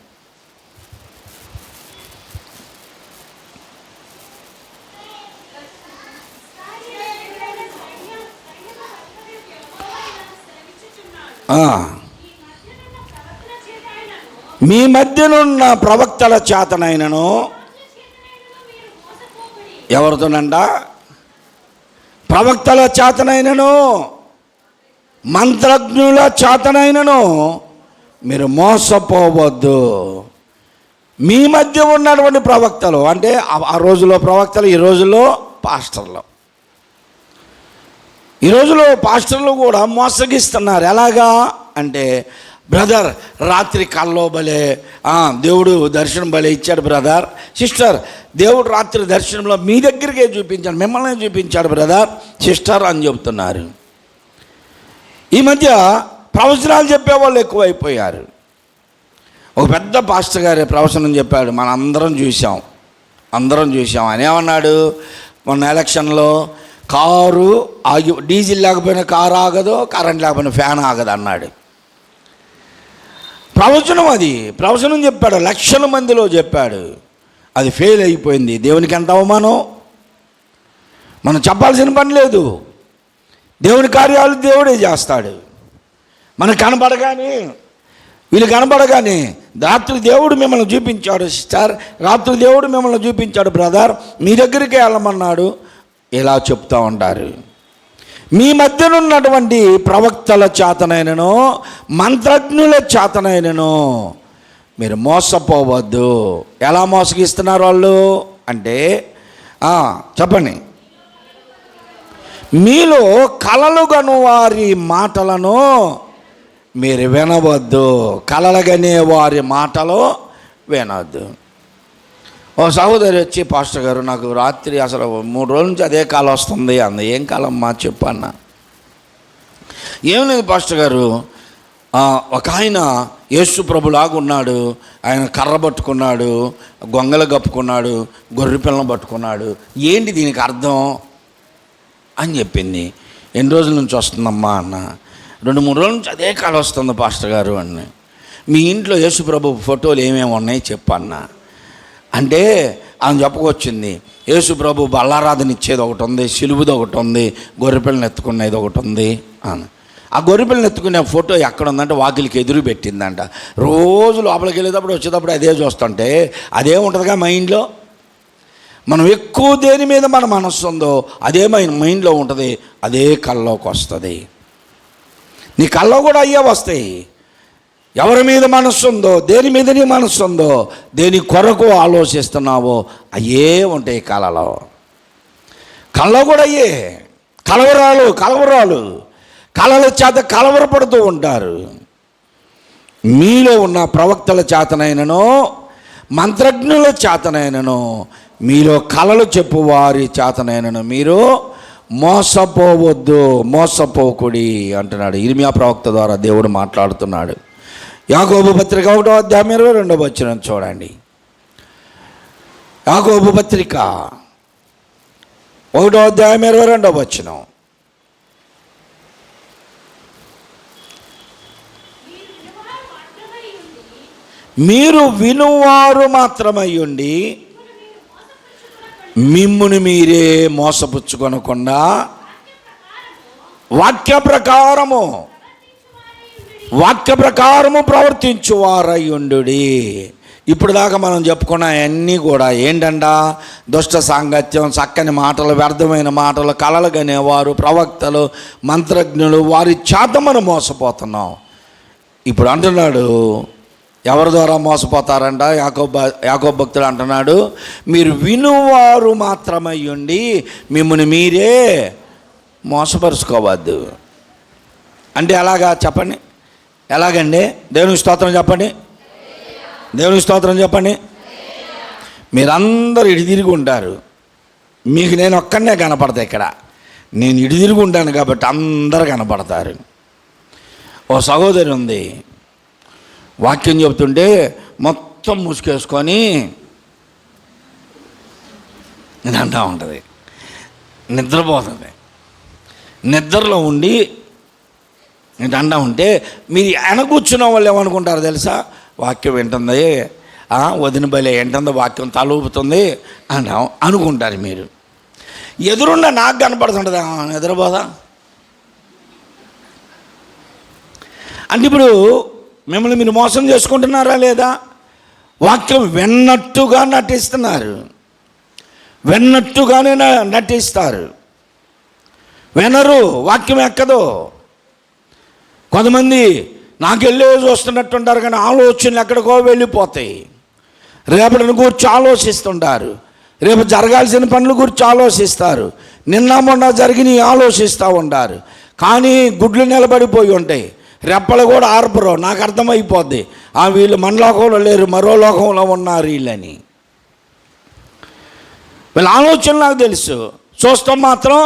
మీ మధ్యనున్న ప్రవక్తల చేతనైనను, ఎవరితోనంట? ప్రవక్తల చేతనైనను, మంత్రజ్ఞుల చేతనైనను మీరు మోసపోవద్దు. మీ మధ్య ఉన్నటువంటి ప్రవక్తలు అంటే ఆ రోజుల్లో ప్రవక్తలు, ఈ రోజుల్లో పాస్టర్లు. ఈ రోజులో పాస్టర్లు కూడా మోసగిస్తున్నారు. ఎలాగా అంటే, బ్రదర్ రాత్రి కల్లో భలే దేవుడు దర్శనం భలే ఇచ్చాడు బ్రదర్, సిస్టర్ దేవుడు రాత్రి దర్శనంలో మీ దగ్గరికే చూపించాడు, మిమ్మల్ని చూపించాడు బ్రదర్ సిస్టర్ అని చెబుతున్నారు. ఈ మధ్య ప్రవచనాలు చెప్పేవాళ్ళు ఎక్కువైపోయారు. ఒక పెద్ద పాస్టర్ గారి ప్రవచనం చెప్పాడు, మనం అందరం చూసాం. ఆయన ఏమన్నాడు? మొన్న ఎలక్షన్లో కారు ఆగి, డీజిల్ లేకపోయినా కారు ఆగదు, కరెంట్ లేకపోయినా ఫ్యాన్ ఆగదు అన్నాడు. ప్రవచనం చెప్పాడు, లక్షల మందిలో చెప్పాడు. అది ఫెయిల్ అయిపోయింది. దేవునికి ఎంత అవమానం. మనం చెప్పాల్సిన పని లేదు. దేవుని కార్యాలు దేవుడే చేస్తాడు. మనకు వీళ్ళు కనబడగానే రాత్రి దేవుడు మిమ్మల్ని చూపించాడు సిస్టర్, రాత్రి దేవుడు మిమ్మల్ని చూపించాడు బ్రదర్, మీ దగ్గరికి వెళ్ళమన్నాడు, ఇలా చెప్తూ ఉంటారు. మీ మధ్యనున్నటువంటి ప్రవక్తల చేతనైనను, మంత్రజ్ఞుల చేతనైనను మీరు మోసపోవద్దు. ఎలా మోసగిస్తున్నారు వాళ్ళు అంటే, చెప్పండి. మీలో కలలుగను వారి మాటలను మీరు వినవద్దు. కలలుగనే వారి మాటలు వినవద్దు. ఓ సహోదరి వచ్చి, పాస్టర్ గారు నాకు రాత్రి అసలు 3 రోజుల నుంచి అదే కాలం వస్తుంది అంది. ఏం కాలమ్మా చెప్పు అన్న. ఏం లేదు పాస్టర్ గారు, ఒక ఆయన యేసు ప్రభులాగా ఉన్నాడు, ఆయన కర్ర పట్టుకున్నాడు, గొంగలు కప్పుకున్నాడు, గొర్రె పిల్లను పట్టుకున్నాడు, ఏంటి దీనికి అర్థం అని చెప్పింది. ఎన్ని రోజుల నుంచి వస్తుందమ్మా అన్న. 2-3 రోజుల నుంచి అదే కాలం వస్తుంది పాస్టర్ గారు అని. మీ ఇంట్లో యేసుప్రభు ఫోటోలు ఏమేమి ఉన్నాయి చెప్పన్నా అంటే ఆమె చెప్పుకొచ్చింది. యేసుప్రభు బల్లారాధన ఇచ్చేది ఒకటి ఉంది, సిలువుది ఒకటి ఉంది, గొర్రెపిల్లని ఎత్తుకునేది ఒకటి ఉంది అని. ఆ గొర్రెపిల్లని ఎత్తుకునే ఫోటో ఎక్కడ ఉందంటే వాకిలికి ఎదురు పెట్టిందంట. రోజు లోపలికి వెళ్ళేటప్పుడు వచ్చేటప్పుడు అదే చూస్తుంటే అదే ఉంటుందిగా మైండ్లో. మనం ఎక్కువ దేని మీద మన మనస్సు ఉందో అదే మైండ్లో ఉంటుంది, అదే కళ్ళలోకి వస్తుంది. నీ కళ్ళలో కూడా అయ్యే వస్తాయి. ఎవరి మీద మనస్సు ఉందో, దేని మీద నీ మనస్సు ఉందో, దేని కొరకు ఆలోచిస్తున్నావో అయ్యే ఉంటాయి కళలో. కళ్ళలో కూడా అయ్యే కలవరాలు కళల చేత కలవరపడుతూ ఉంటారు. మీలో ఉన్న ప్రవక్తల చేతనైనను మంత్రజ్ఞుల చేతనైనను మీలో కళలు చెప్పువారి చేతనైనను మీరు మోసపోవద్దు, మోసపోకుడి అంటున్నాడు. ఇర్మియా ప్రవక్త ద్వారా దేవుడు మాట్లాడుతున్నాడు. యాకోబు పత్రిక 1వ అధ్యాయం 22వ వచనం చూడండి. యాకోబు పత్రిక 1వ అధ్యాయం 22వ వచనం. మీరు వినువారు మాత్రమై ఉండి మిమ్మును మీరే మోసపుచ్చుకొనకుండా వాక్య ప్రకారము ప్రవర్తించువారయ్యుండు. ఇప్పుడు దాకా మనం చెప్పుకున్న అన్నీ కూడా ఏంటంట? దుష్ట సాంగత్యం, చక్కని మాటలు, వ్యర్థమైన మాటలు, కలలు కనేవారు, ప్రవక్తలు, మంత్రజ్ఞులు, వారి చేత మనం మోసపోతున్నాం. ఇప్పుడు అంటున్నాడు, ఎవరి ద్వారా మోసపోతారంట? యాకోబు భక్తుడు అంటున్నాడు, మీరు వినువారు మాత్రమై ఉండి మిమ్మల్ని మీరే మోసపరుచుకోవద్దు. అంటే ఎలాగా చెప్పండి? ఎలాగండి? దేవునికి స్తోత్రం చెప్పండి, దేవునికి స్తోత్రం చెప్పండి. మీరందరూ ఇడిదిరిగి ఉంటారు, మీకు నేను ఒక్కనే కనపడతా. ఇక్కడ నేను ఇడిదిరిగి ఉంటాను కాబట్టి అందరూ కనపడతారు. ఓ సహోదరి ఉంది, వాక్యం చెబుతుంటే మొత్తం ముసుకేసుకొని ఇది అంటూ ఉంటుంది, నిద్రపోతుంది. నిద్రలో ఉండి ఇది అంటూ ఉంటే మీరు కూర్చున్న వాళ్ళు ఏమనుకుంటారు తెలుసా? వాక్యం వింటుంది, వదిన బలే ఏంటుందో వాక్యం తలూపుతుంది అంటాం అనుకుంటారు. మీరు ఎదురున్న నాకు కనపడుతుంటుంది, నిద్రపోదా అంటే ఇప్పుడు మిమ్మల్ని మీరు మోసం చేసుకుంటున్నారా లేదా? వాక్యం విన్నట్టుగా నటిస్తున్నారు, విన్నట్టుగానే నటిస్తారు, వినరు, వాక్యం ఎక్కదు. కొంతమంది నాకెళ్ళే చూస్తున్నట్టుంటారు కానీ ఆలోచనలు ఎక్కడికో వెళ్ళిపోతాయి. రేపటిని గురించి ఆలోచిస్తుంటారు, రేపు జరగాల్సిన పనుల గురించి ఆలోచిస్తారు, నిన్న మొన్న జరిగినవి ఆలోచిస్తూ ఉంటారు. కానీ గుడ్లు నిలబడిపోయి ఉంటాయి, రెప్పలు కూడా ఆర్పరు. నాకు అర్థమైపోద్ది, వీళ్ళు మన లోకంలో లేరు, మరో లోకంలో ఉన్నారు వీళ్ళని. వీళ్ళ ఆలోచన నాకు తెలుసు, చూస్తాం మాత్రం.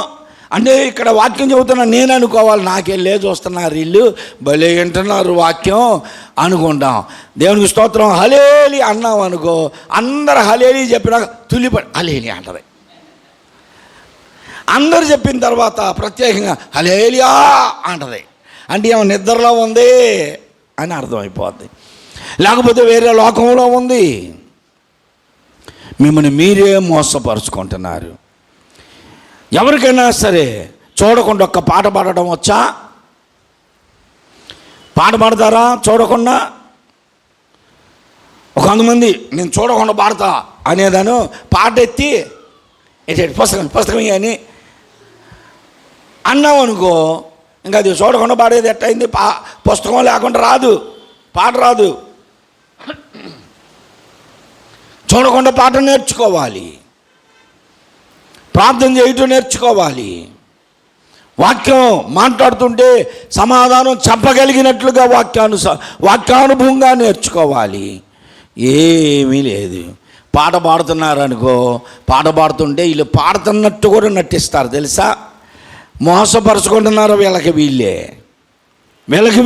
అంటే ఇక్కడ వాక్యం చెబుతున్నా నేను అనుకోవాలి, నాకెళ్ళే చూస్తున్నారు వీళ్ళు, భలే వింటున్నారు వాక్యం అనుకుంటాం. దేవునికి స్తోత్రం హలేలి అన్నాం అనుకో, అందరు హలేలి చెప్పినాక తుల్లిపడి హలేలి అంటది. అందరు చెప్పిన తర్వాత ప్రత్యేకంగా హలేలియా అంటది. అంటే ఏమో నిద్రలో ఉంది అని అర్థమైపోద్ది, లేకపోతే వేరే లోకంలో ఉంది. మిమ్మల్ని మీరే మోసపరుచుకుంటున్నారు. ఎవరికైనా సరే చూడకుండా ఒక్క పాట పాడటం వచ్చా? పాట పాడతారా చూడకుండా? ఒక 100 మంది నేను చూడకుండా పాడతా అనేదాను పాట ఎత్తి పుస్తకం అని అన్నావు అనుకో, ఇంకా అది చూడకుండా పాడేది ఎట్టయింది? పుస్తకం లేకుండా రాదు, పాట రాదు. చూడకుండా పాట నేర్చుకోవాలి, ప్రార్థన చేయటం నేర్చుకోవాలి, వాక్యం మాట్లాడుతుంటే సమాధానం చెప్పగలిగినట్లుగా వాక్యానుభవంగా నేర్చుకోవాలి. ఏమీ లేదు. పాట పాడుతున్నారనుకో, పాట పాడుతుంటే వీళ్ళు పాడుతున్నట్టు కూడా నటిస్తారు తెలుసా? మోసపరుచుకుంటున్నారు, వీళ్ళకి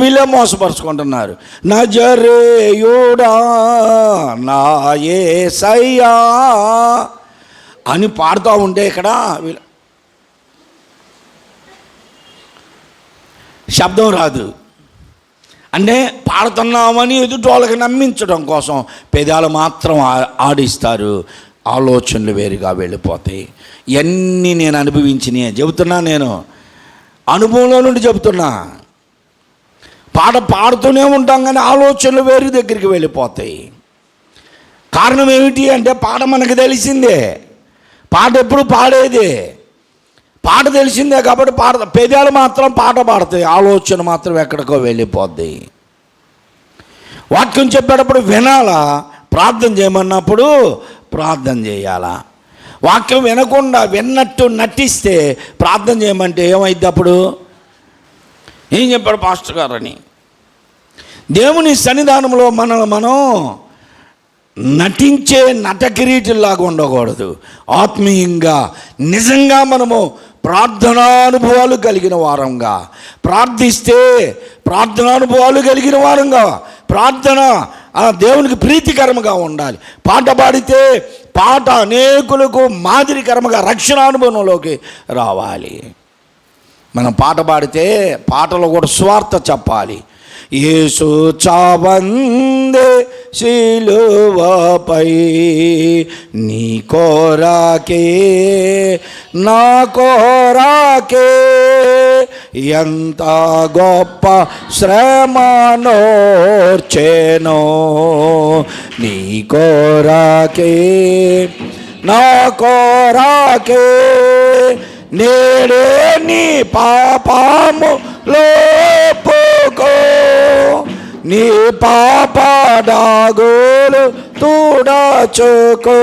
వీళ్ళే మోసపరుచుకుంటున్నారు. నజరేయుడా నా యేసయ్యా అని పాడుతూ ఉంటే ఇక్కడ శబ్దం రాదు. అంటే పాడుతున్నామని ఎదుటి వాళ్ళకి నమ్మించడం కోసం పెదాలు మాత్రం ఆడిస్తారు, ఆలోచనలు వేరుగా వెళ్ళిపోతాయి. ఇవన్నీ నేను అనుభవించినవి చెబుతున్నా, నేను అనుభవంలో నుండి చెబుతున్నా. పాట పాడుతూనే ఉంటాం కానీ ఆలోచనలు వేరు దగ్గరికి వెళ్ళిపోతాయి. కారణం ఏమిటి అంటే పాట మనకు తెలిసిందే, పాట ఎప్పుడు పాడేదే, పాట తెలిసిందే కాబట్టి పెదాలు మాత్రం పాట పాడతాయి, ఆలోచన మాత్రం ఎక్కడికో వెళ్ళిపోద్ది. వాక్యం చెప్పేటప్పుడు వినాలా, ప్రార్థన చేయమన్నప్పుడు ప్రార్థన చేయాలా. వాక్యం వినకుండా విన్నట్టు నటిస్తే ప్రార్థన చేయమంటే ఏమైద్ది? అప్పుడు ఏం చెప్పాడు పాస్టర్ గారు అని. దేవుని సన్నిధానంలో మనం నటించే నటకిరీటులాగా ఉండకూడదు. ఆత్మీయంగా నిజంగా మనము ప్రార్థనానుభవాలు కలిగిన వారంగా ప్రార్థిస్తే, ప్రార్థనానుభవాలు కలిగిన వారంగా ప్రార్థన దేవునికి ప్రీతికరంగా ఉండాలి. పాట పాడితే పాట అనేకులకు మాదిరికరంగా రక్షణానుభవంలోకి రావాలి. మనం పాట పాడితే పాటలో కూడా స్వార్థ చెప్పాలి. యేసు చావందే శిలువపై నీ కోరాకే నా కోరాకే ఎంత గొప్ప శ్రమనోర్చెనో నీ కోరాకే నా కోరాకే నేడే నీ పాపము లోపుకో నీ పాప డాగులు తుడచుకో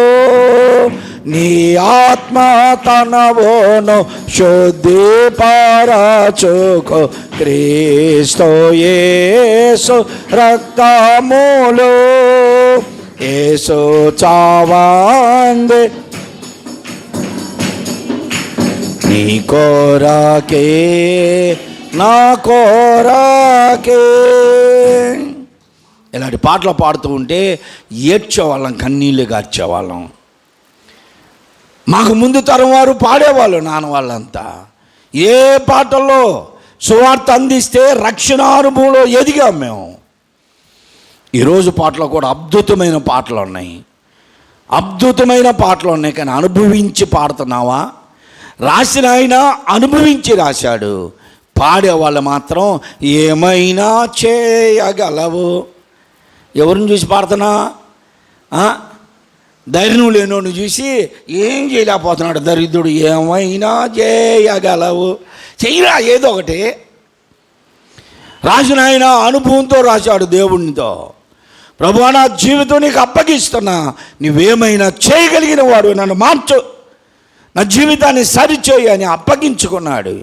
నీ ఆత్మ తనవును శుద్ధి పరచుకో క్రీస్తు యేసు రక్తములో యేసు చావందే నీ కోరాకే నా కోరాకే. ఇలాంటి పాటలు పాడుతూ ఉంటే ఏడ్చేవాళ్ళం, కన్నీళ్ళు గార్చేవాళ్ళం. మాకు ముందు తరం వారు పాడేవాళ్ళు, నాన్న వాళ్ళంతా. ఏ పాటల్లో సువార్త అందిస్తే రక్షణానుభవంలో ఎదిగాం మేము. ఈరోజు పాటలు కూడా అద్భుతమైన పాటలు ఉన్నాయి, అద్భుతమైన పాటలు ఉన్నాయి. కానీ అనుభవించి పాడుతున్నావా? రాసిన ఆయన అనుభవించి రాశాడు, పాడేవాళ్ళు మాత్రం ఏమైనా చేయగలవు. ఎవరిని చూసి పాడుతున్నా? ధైర్యం లేనోని చూసి ఏం చేయలేకపోతున్నాడు దరిద్రుడు. ఏమైనా చేయగలవు, చెయ్యరా ఏదో ఒకటి. రాసిన ఆయన అనుభవంతో రాశాడు దేవునితో. ప్రభువా నా జీవితం నీకు అప్పగిస్తున్నా, నువ్వేమైనా చేయగలిగిన వాడు, నన్ను మార్చు, నా జీవితాన్ని సరిచేయి అని అప్పగించుకున్నాడు.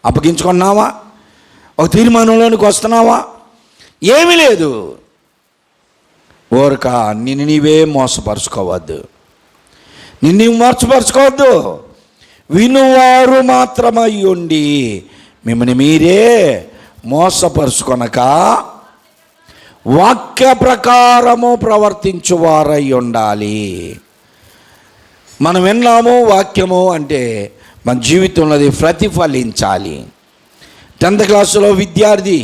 అప్పగించుకున్నావా? ఒక తీర్మానంలోనికి వస్తున్నావా? ఏమీ లేదు. ఊరక నిన్ను నీవే మోసపరుచుకోవద్దు, నిన్ను మోసపరుచుకోవద్దు. వినువారు మాత్రమై ఉండి మిమ్మల్ని మీరే మోసపరుచుకొనక వాక్య ప్రకారము ప్రవర్తించువారై ఉండాలి. మనం విన్నాము వాక్యము అంటే మన జీవితంలో అది ప్రతిఫలించాలి. 10th క్లాసులో విద్యార్థి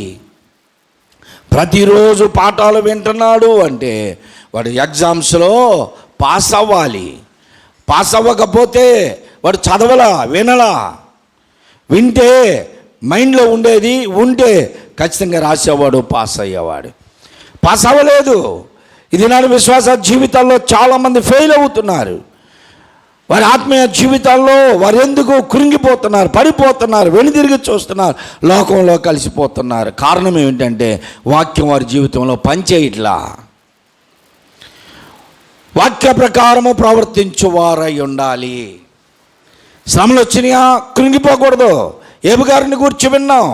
ప్రతిరోజు పాఠాలు వింటున్నాడు అంటే వాడు ఎగ్జామ్స్లో పాస్ అవ్వాలి. పాస్ అవ్వకపోతే వాడు చదవలా, వినలా. వింటే మైండ్లో ఉండేది, ఉంటే ఖచ్చితంగా రాసేవాడు, పాస్ అయ్యేవాడు. పాస్ అవ్వలేదు. ఇది నా విశ్వాస జీవితాల్లో చాలామంది ఫెయిల్ అవుతున్నారు. వారి ఆత్మీయ జీవితాల్లో వారు ఎందుకు కృంగిపోతున్నారు, పడిపోతున్నారు, వెనుదిరిగి చూస్తున్నారు, లోకంలో కలిసిపోతున్నారు. కారణం ఏమిటంటే వాక్యం వారి జీవితంలో పనిచేయట్లా. వాక్య ప్రకారము ప్రవర్తించువారై ఉండాలి. శ్రమలు వచ్చినాయా? కృంగిపోకూడదు. ఏబు గారిని గురించి విన్నాం.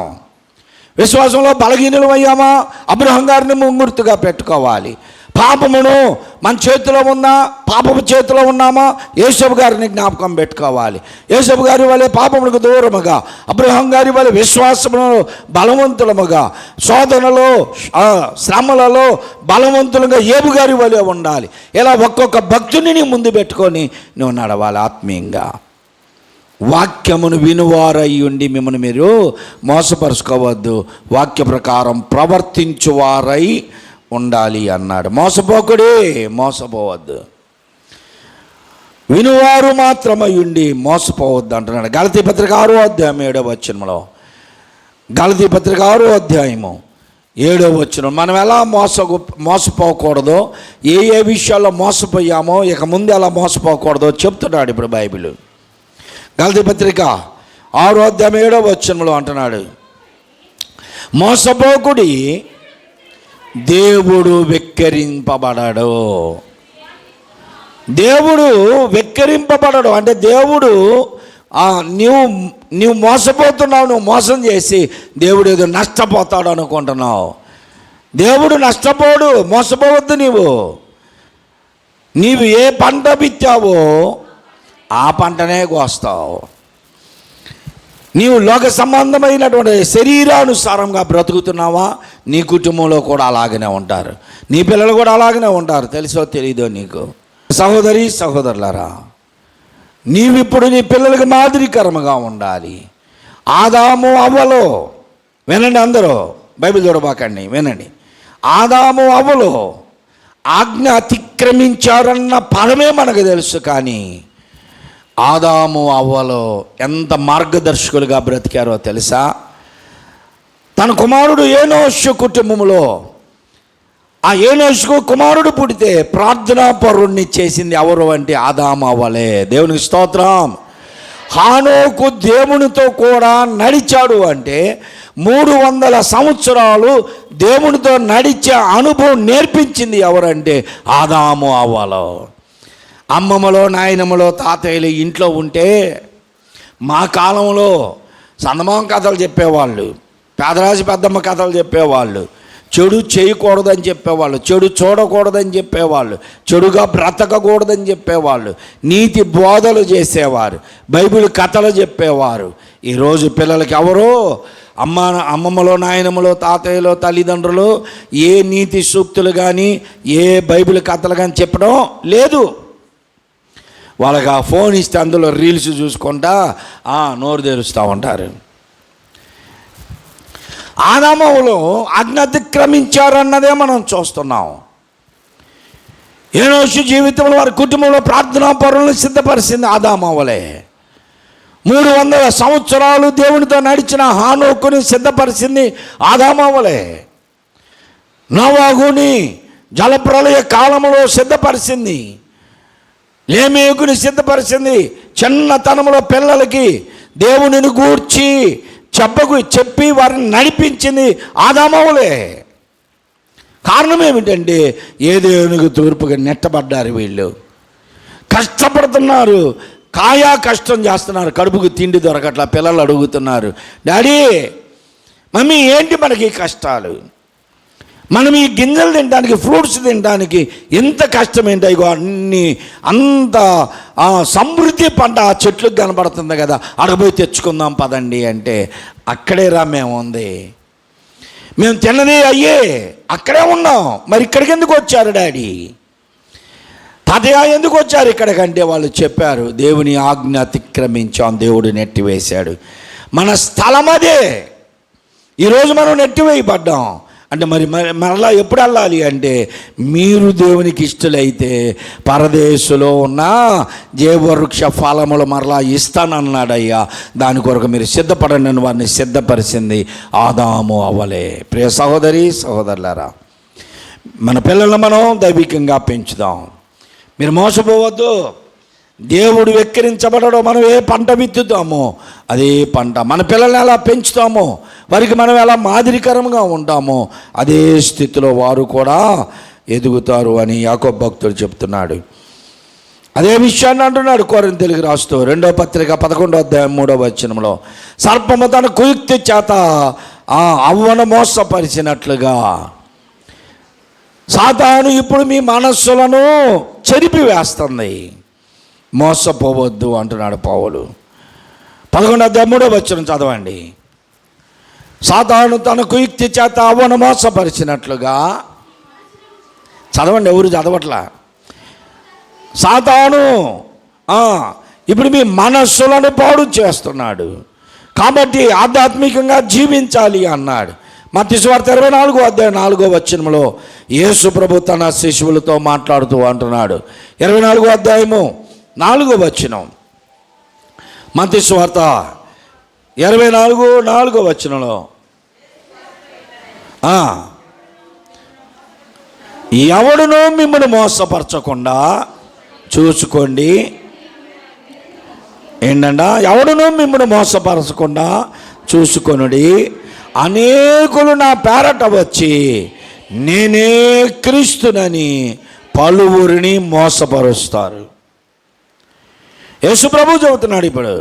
విశ్వాసంలో బలహీనులు అయ్యామా? అబ్రహం గారిని ముంగుర్తుగా పెట్టుకోవాలి. పాపమును మన చేతిలో ఉందా? పాపము చేతిలో ఉన్నామా? యోసేపు గారిని జ్ఞాపకం పెట్టుకోవాలి. యోసేపు గారి వలె పాపములకు దూరముగా, అబ్రహం గారి వలె విశ్వాసములో బలవంతులముగా, శోధనలో శ్రమలలో బలవంతులుగా ఏబు గారి వలె ఉండాలి. ఇలా ఒక్కొక్క భక్తుని ముందు పెట్టుకొని నువ్వు నడవాలి ఆత్మీయంగా. వాక్యమును వినువారై ఉండి మిమ్మల్ని మీరు మోసపరుచుకోవద్దు, వాక్య ప్రకారం ప్రవర్తించువారై ఉండాలి అన్నాడు. మోసపోవద్దు, వినువారు మాత్రమై ఉండి మోసపోవద్దు అంటున్నాడు. గలతీ పత్రిక 6వ అధ్యాయం 7వ వచనంలో, గలతీ పత్రిక 6వ అధ్యాయము 7వ వచనం, మనం ఎలా మోసపోకూడదో, ఏ విషయాల్లో మోసపోయామో ఇక ముందు ఎలా మోసపోకూడదో చెప్తున్నాడు ఇప్పుడు బైబిల్. గలతీ పత్రిక 6వ అధ్యాయం 7వ వచనంలో అంటున్నాడు, మోసపోకుడి, దేవుడు వెక్కిరింపబడడు. దేవుడు వెక్కిరింపబడడు అంటే దేవుడు నీవు మోసపోతున్నావు, నువ్వు మోసం చేసి దేవుడు ఏదో నష్టపోతాడు అనుకుంటున్నావు. దేవుడు నష్టపోడు, మోసపోవద్దు. నీవు ఏ పంట బిత్తావో ఆ పంటనే కోస్తావు. నీవు లోక సంబంధమైనటువంటి శరీరానుసారంగా బ్రతుకుతున్నావా, నీ కుటుంబంలో కూడా అలాగనే ఉంటారు, నీ పిల్లలు కూడా అలాగనే ఉంటారు. తెలుసో తెలీదో నీకు. సహోదరి సహోదరులారా, నీవిప్పుడు నీ పిల్లలకు మాదిరికరముగా ఉండాలి. ఆదాము అవ్వలో, వినండి అందరూ, బైబిల్ చూడబాకండి, వినండి. ఆదాము అవ్వలో ఆజ్ఞ అతిక్రమించారన్న పదమే మనకు తెలుసు, కానీ ఆదాము అవ్వలో ఎంత మార్గదర్శకులుగా బ్రతికారో తెలుసా? తన కుమారుడు ఏనోషు కుటుంబంలో ఆ ఏనోషుకు కుమారుడు పుడితే ప్రార్థనా పరుణ్ణి చేసింది ఎవరు అంటే ఆదాము అవ్వలే. దేవునికి స్తోత్రం. హానోకు దేవునితో కూడా నడిచాడు అంటే 300 సంవత్సరాలు దేవునితో నడిచే అనుభవం నేర్పించింది ఎవరంటే ఆదాము అవ్వలో. అమ్మమ్మలో నాయనమ్మలో తాతయ్యలు ఇంట్లో ఉంటే మా కాలంలో చందమామ కథలు చెప్పేవాళ్ళు, పేదరాజు పెద్దమ్మ కథలు చెప్పేవాళ్ళు, చెడు చేయకూడదని చెప్పేవాళ్ళు, చెడు చూడకూడదని చెప్పేవాళ్ళు, చెడుగా బ్రతకకూడదని చెప్పేవాళ్ళు, నీతి బోధలు చేసేవారు, బైబిల్ కథలు చెప్పేవారు. ఈరోజు పిల్లలకి ఎవరో అమ్మమ్మలో నాయనమ్మలో తాతయ్యలో తల్లిదండ్రులు ఏ నీతి సూక్తులు కానీ ఏ బైబిల్ కథలు కానీ చెప్పడం లేదు. వాళ్ళకి ఆ ఫోన్ ఇస్తే అందులో రీల్స్ చూసుకుంటా నోరు తెరుస్తూ ఉంటారు. ఆదాములో ఆజ్ఞ అతిక్రమించారన్నదే మనం చూస్తున్నాం. ఏనోషు జీవితంలో వారి కుటుంబంలో ప్రార్థనా పరులను సిద్ధపరిచింది ఆదామువలే. 300 సంవత్సరాలు దేవునితో నడిచిన హానోకుని సిద్ధపరిచింది ఆదామువలే. నోవాహుని జలప్రలయ కాలంలో సిద్ధపరిచింది, లేమేకుని సిద్ధపరిచింది. చిన్నతనంలో పిల్లలకి దేవునిని గూర్చి చెప్పి వారిని నడిపించింది ఆదామువలే. కారణం ఏమిటంటే ఏదేనుగు తూర్పుగా నెట్టబడ్డారు. వీళ్ళు కష్టపడుతున్నారు, కాయా కష్టం చేస్తున్నారు, కడుపుకు తిండి దొరకట్లా. పిల్లలు అడుగుతున్నారు, డాడీ మమ్మీ ఏంటి మనకి కష్టాలు, మనం ఈ గింజలు తినడానికి ఫ్రూట్స్ తినడానికి ఎంత కష్టం ఏంటి, ఇగో అన్నీ అంత సమృద్ధి పంట ఆ చెట్లకు కనబడుతుంది కదా, అడగపోయి తెచ్చుకుందాం పదండి అంటే అక్కడే రా మేము ఉంది, మేము తిన్నది అయ్యే అక్కడే ఉన్నాం, మరి ఇక్కడికి ఎందుకు వచ్చారు డాడీ, తాతయ్య ఎందుకు వచ్చారు ఇక్కడికంటే వాళ్ళు చెప్పారు దేవుని ఆజ్ఞ అతిక్రమించాం, దేవుడు నెట్టివేశాడు. మన స్థలం అదే, ఈరోజు మనం నెట్టివేయబడ్డాం అంటే మరలా ఎప్పుడు వెళ్ళాలి అంటే మీరు దేవునికి ఇష్టలైతే పరదేశులో ఉన్న జీవవృక్ష ఫలములు మరలా ఇస్తానన్నాడయ్యా, దాని కొరకు మీరు సిద్ధపడండి అని వారిని సిద్ధపరిచింది ఆదాము అవ్వలే. ప్రియ సహోదరి సహోదరులారా, మన పిల్లలను మనం దైవికంగా పెంచుదాం. మీరు మోసపోవద్దు. దేవుడు వెక్కిరించబడడం, మనం ఏ పంట విత్తుతామో అదే పంట. మన పిల్లల్ని ఎలా పెంచుతామో, వారికి మనం ఎలా మాదిరికరంగా ఉంటామో అదే స్థితిలో వారు కూడా ఎదుగుతారు అని యాకోబు భక్తుడు చెప్తున్నాడు. అదే విషయాన్ని అంటున్నాడు కొరింథీయులకు రాస్తూ 2వ పత్రిక 11వ అధ్యాయం 3వ వచనంలో, సర్పము తన కుయుక్తి చేత అవ్వను మోసపరిచినట్లుగా సాతాను ఇప్పుడు మీ మనస్సులను చెరిపివేస్తుంది, మోసపోవద్దు అంటున్నాడు పౌలు. 11వ అధ్యాయం 3వ వచనం చదవండి. సాతాను తన కుయుక్తి చేత అవ్వను మోసపరిచినట్లుగా, చదవండి, ఎవరు చదవట్లా. సాతాను ఇప్పుడు మీ మనస్సులను పాడు చేస్తున్నాడు. కాబట్టి ఆధ్యాత్మికంగా జీవించాలి అన్నాడు. మత్తయి సువార్త 24:4 యేసు ప్రభు తన శిష్యులతో మాట్లాడుతూ అంటున్నాడు. 24:4 మత్తయి సువార్త 24:4 ఎవడునో మిమ్మల్ని మోసపరచకుండా చూసుకోండి. ఏంటంటే ఎవడునో మిమ్మల్ని మోసపరచకుండా చూసుకొనుడి. అనేకులు నా పేరట వచ్చి నేనే క్రీస్తునని పలువురిని మోసపరుస్తారు. యేసు ప్రభు చెబుతున్నాడు, ఇప్పుడు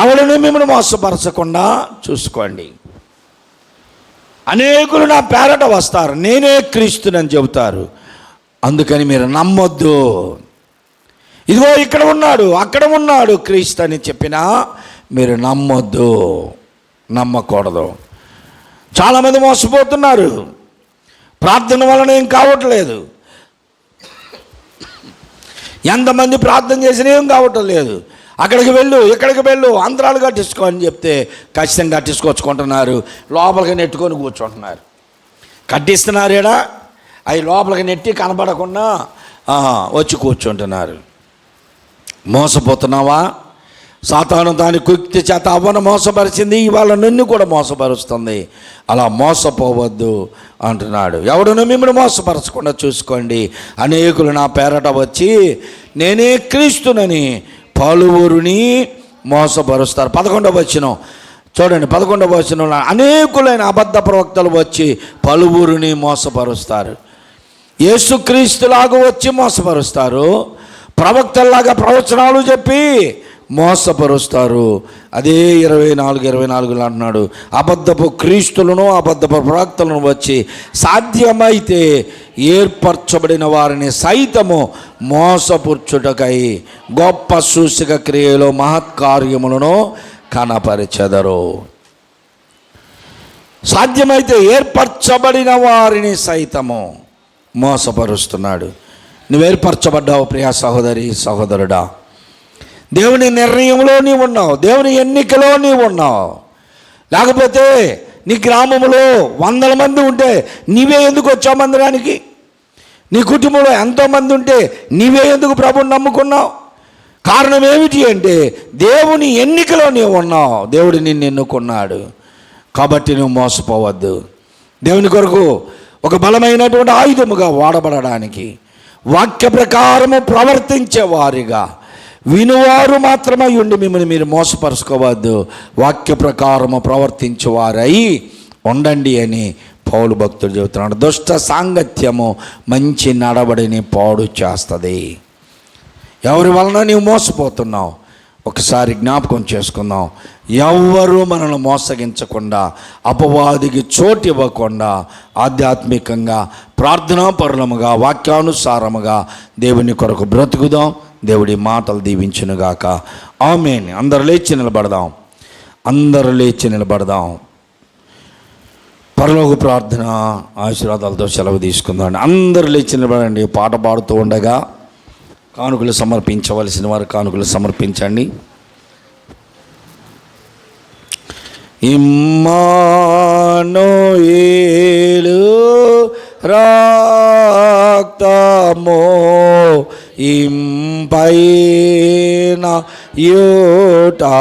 ఎవడునో మిమ్మల్ని మోసపరచకుండా చూసుకోండి. అనేకులు నా పేరట వస్తారు, నేనే క్రీస్తునని చెబుతారు, అందుకని మీరు నమ్మొద్దు. ఇదిగో ఇక్కడ ఉన్నాడు, అక్కడ ఉన్నాడు క్రీస్తు అని చెప్పినా మీరు నమ్మొద్దు, నమ్మకూడదు. చాలామంది మోసపోతున్నారు. ప్రార్థన వలన ఏం కావట్లేదు. ఎంతమంది ప్రార్థన చేసినా ఏం కావటం లేదు. అక్కడికి వెళ్ళు, ఇక్కడికి వెళ్ళు, అంతరాలు కట్టించుకో అని చెప్తే ఖచ్చితంగా కట్టించుకొచ్చుకుంటున్నారు. లోపలికి నెట్టుకొని కూర్చుంటున్నారు. కట్టిస్తున్నారు ఈడ, అవి లోపలికి నెట్టి కనపడకుండా వచ్చి కూర్చుంటున్నారు. మోసపోతున్నావా? సాతాను దాని కుక్తి చేత అవ్వను మోసపరిచింది, ఇవాళ నిన్ను కూడా మోసపరుస్తుంది. అలా మోసపోవద్దు అంటున్నాడు. ఎవడునో మిమ్మల్ని మోసపరచకుండా చూసుకోండి. అనేకులు నా పేరట వచ్చి నేనే క్రీస్తునని పలువురిని మోసపరుస్తారు. 11 చూడండి, 11 అనేకులైన అబద్ధ ప్రవక్తలు వచ్చి పలువురిని మోసపరుస్తారు. యేసుక్రీస్తులాగా వచ్చి మోసపరుస్తారు. ప్రవక్తల్లాగా ప్రవచనాలు చెప్పి మోసపరుస్తారు. అదే 24 అంటున్నాడు, అబద్ధపు క్రీస్తులను అబద్ధపు ప్రవక్తలను వచ్చి సాధ్యమైతే ఏర్పరచబడిన వారిని సైతము మోసపుచ్చుటకై గొప్ప సూచక క్రియలో మహత్కార్యములను కనపరిచెదరు. సాధ్యమైతే ఏర్పరచబడిన వారిని సైతము మోసపరుస్తున్నాడు. నువ్వు ఏర్పరచబడ్డావు ప్రియా సహోదరి సహోదరుడా. దేవుని నిర్ణయంలో నీవు ఉన్నావు, దేవుని ఎన్నికలో నీవు ఉన్నావు. లేకపోతే నీ గ్రామంలో 100 మంది ఉంటే నీవే ఎందుకు వచ్చావు మందిరానికి? నీ కుటుంబంలో ఎంతోమంది ఉంటే నీవే ఎందుకు ప్రభువుని నమ్ముకున్నావు? కారణం ఏమిటి అంటే దేవుని ఎన్నికలో నీవు ఉన్నావు, దేవుడు నిన్ను ఎన్నుకున్నాడు. కాబట్టి నువ్వు మోసపోవద్దు. దేవుని కొరకు ఒక బలమైనటువంటి ఆయుధముగా వాడబడడానికి, వాక్య ప్రకారము ప్రవర్తించే వారిగా, వినువారు మాత్రమై ఉండి మిమ్మల్ని మీరు మోసపరుచుకోవద్దు, వాక్య ప్రకారము ప్రవర్తించేవారై ఉండండి అని పౌలు భక్తుడు చెబుతున్నాడు. దుష్ట సాంగత్యము మంచి నడవడిని పాడు చేస్తుంది. ఎవరి వలన నీవు మోసపోతున్నావు? ఒకసారి జ్ఞాపకం చేసుకుందాం. ఎవ్వరూ మనల్ని మోసగించకుండా, అపవాదికి చోటు ఇవ్వకుండా ఆధ్యాత్మికంగా ప్రార్థనాపరులముగా వాక్యానుసారముగా దేవుని కొరకు బ్రతుకుదాం. దేవుడి మాటలు దీవించునుగాక. ఆమేన్. అందరూ లేచి నిలబడదాం. పరలోక ప్రార్థన ఆశీర్వాదాలతో సెలవు తీసుకుందాం. అందరూ లేచి నిలబడండి. పాట పాడుతూ ఉండగా కానుకలు సమర్పించవలసిన వారు కానుకలు సమర్పించండి. ఇమ్మానుయేలు రక్తము ఇంపైన యోటాగు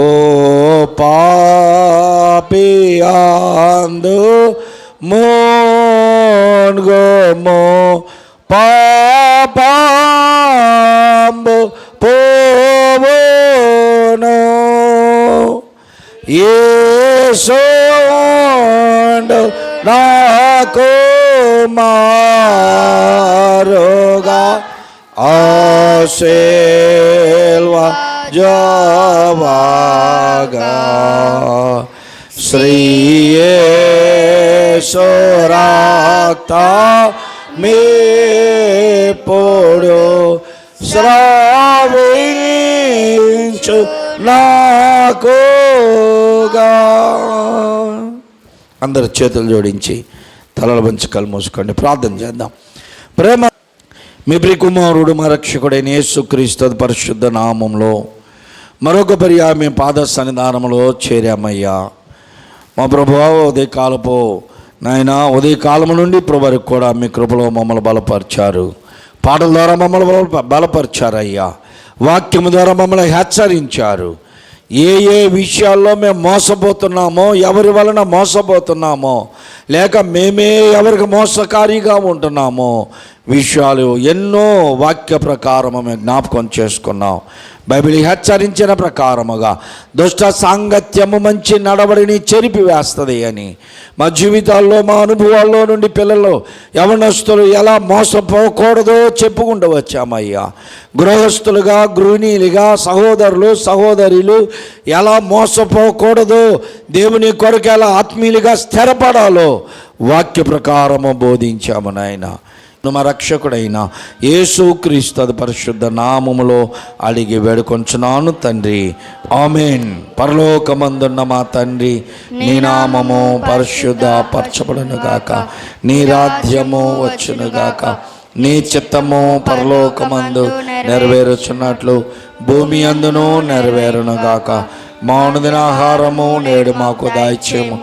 ఓ పాపియాందు మోన్గమో పాపంబు పోవోను యేసోండు నాకు మారుగా ఆశీల్వా జవాగా శ్రీయేసు రక్త మేపోడు శ్రావించు నాకుగా. అందరు చేతులు జోడించి తలలు వంచి కళ్ళు మూసుకోండి. ప్రార్థన చేద్దాం. మీ ప్రియకుమారుడు మా రక్షకుడైన యేసుక్రీస్తు పరిశుద్ధ నామంలో మరొక పర్యాయం మీ పాద సన్నిధానంలో చేరామయ్యా. మా ప్రభువా, ఉదయకాలపు నాయన ఉదయకాలం నుండి ఇప్పుడు వరకు కూడా మీ కృపలో మమ్మల్ని బలపరిచారు. పాటల ద్వారా మమ్మల్ని బలపరిచారయ్యా. వాక్యము ద్వారా మమ్మల్ని హెచ్చరించారు. ఏ ఏ విషయాల్లో మేము మోసపోతున్నామో, ఎవరి వలన మోసపోతున్నామో, లేక మేమే ఎవరికి మోసకారిగా ఉంటున్నామో విషయాలు ఎన్నో వాక్య ప్రకారము మేము జ్ఞాపకం చేసుకున్నాం. బైబిల్ హెచ్చరించిన ప్రకారముగా దుష్ట సాంగత్యము మంచి నడవడిని చెరిపివేస్తుంది అని మా జీవితాల్లో, మా అనుభవాల్లో నుండి పిల్లలు, యవనస్తులు ఎలా మోసపోకూడదో చెప్పుకుంటూ వచ్చామయ్యా. గృహస్థులుగా, గృహిణీలుగా, సహోదరులు, సహోదరులు ఎలా మోసపోకూడదో, దేవుని కొరకు ఎలా ఆత్మీయులుగా స్థిరపడాలో వాక్య ప్రకారము బోధించాము నాయన. మా రక్షకుడైన యేసుక్రీస్తు పరిశుద్ధ నామములో అడిగి వేడుకొంచున్నాను తండ్రి, ఆమేన్. పరలోకమందున్న మా తండ్రి, నీ నామము పరిశుద్ధ పరచబడును గాక, నీ రాజ్యము వచ్చును గాక, నీ చిత్తము పరలోకమందు నెరవేరుచున్నట్లు భూమి అందును నెరవేరును గాక. మా అనుదిన ఆహారము నేడు మాకు దయచేయము,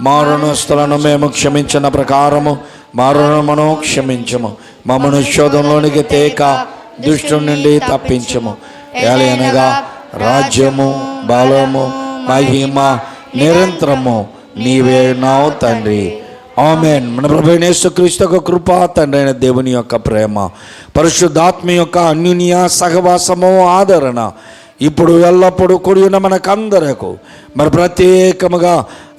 మా రుణస్తులను మేము క్షమించిన ప్రకారము మా రుణమును క్షమించము, మమ్మను శోధంలోనికి తేక దుష్టుని నుండి తప్పించము. ఏలయనగా రాజ్యము, బలము, మహిమ నిరంతరము నీవే ఉన్నావు తండ్రి, ఆమేన్. మన ప్రభువైన యేసుక్రీస్తు యొక్క కృప, తండ్రి అయిన దేవుని యొక్క ప్రేమ, పరిశుద్ధాత్మ యొక్క అన్యోన్య సహవాసము, ఆదరణ ఇప్పుడు ఎల్లప్పుడూ కూడి ఉన్న మనకందరకు మరి ప్రత్యేకముగా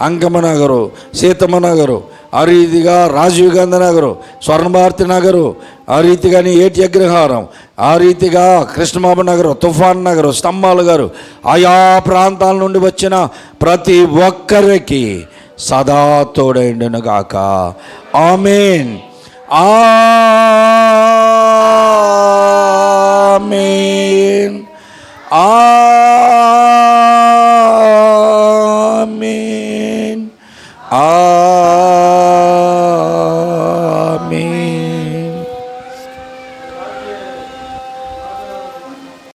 అంకమనగరు, సీతమ్మనగరు, ఆ రీతిగా రాజీవ్ గాంధీ నగరు, స్వర్ణభారతి నగరు, ఆ రీతిగాని ఏటి అగ్రహారం, ఆ రీతిగా కృష్ణబాబు నగరు, తుఫాన్ నగరు, స్తంభాలు గారు, ఆయా ప్రాంతాల నుండి వచ్చిన ప్రతి ఒక్కరికి సదా తోడైండును గాక, ఆమేన్, ఆమేన్, ఆమేన్, ఆమేన్.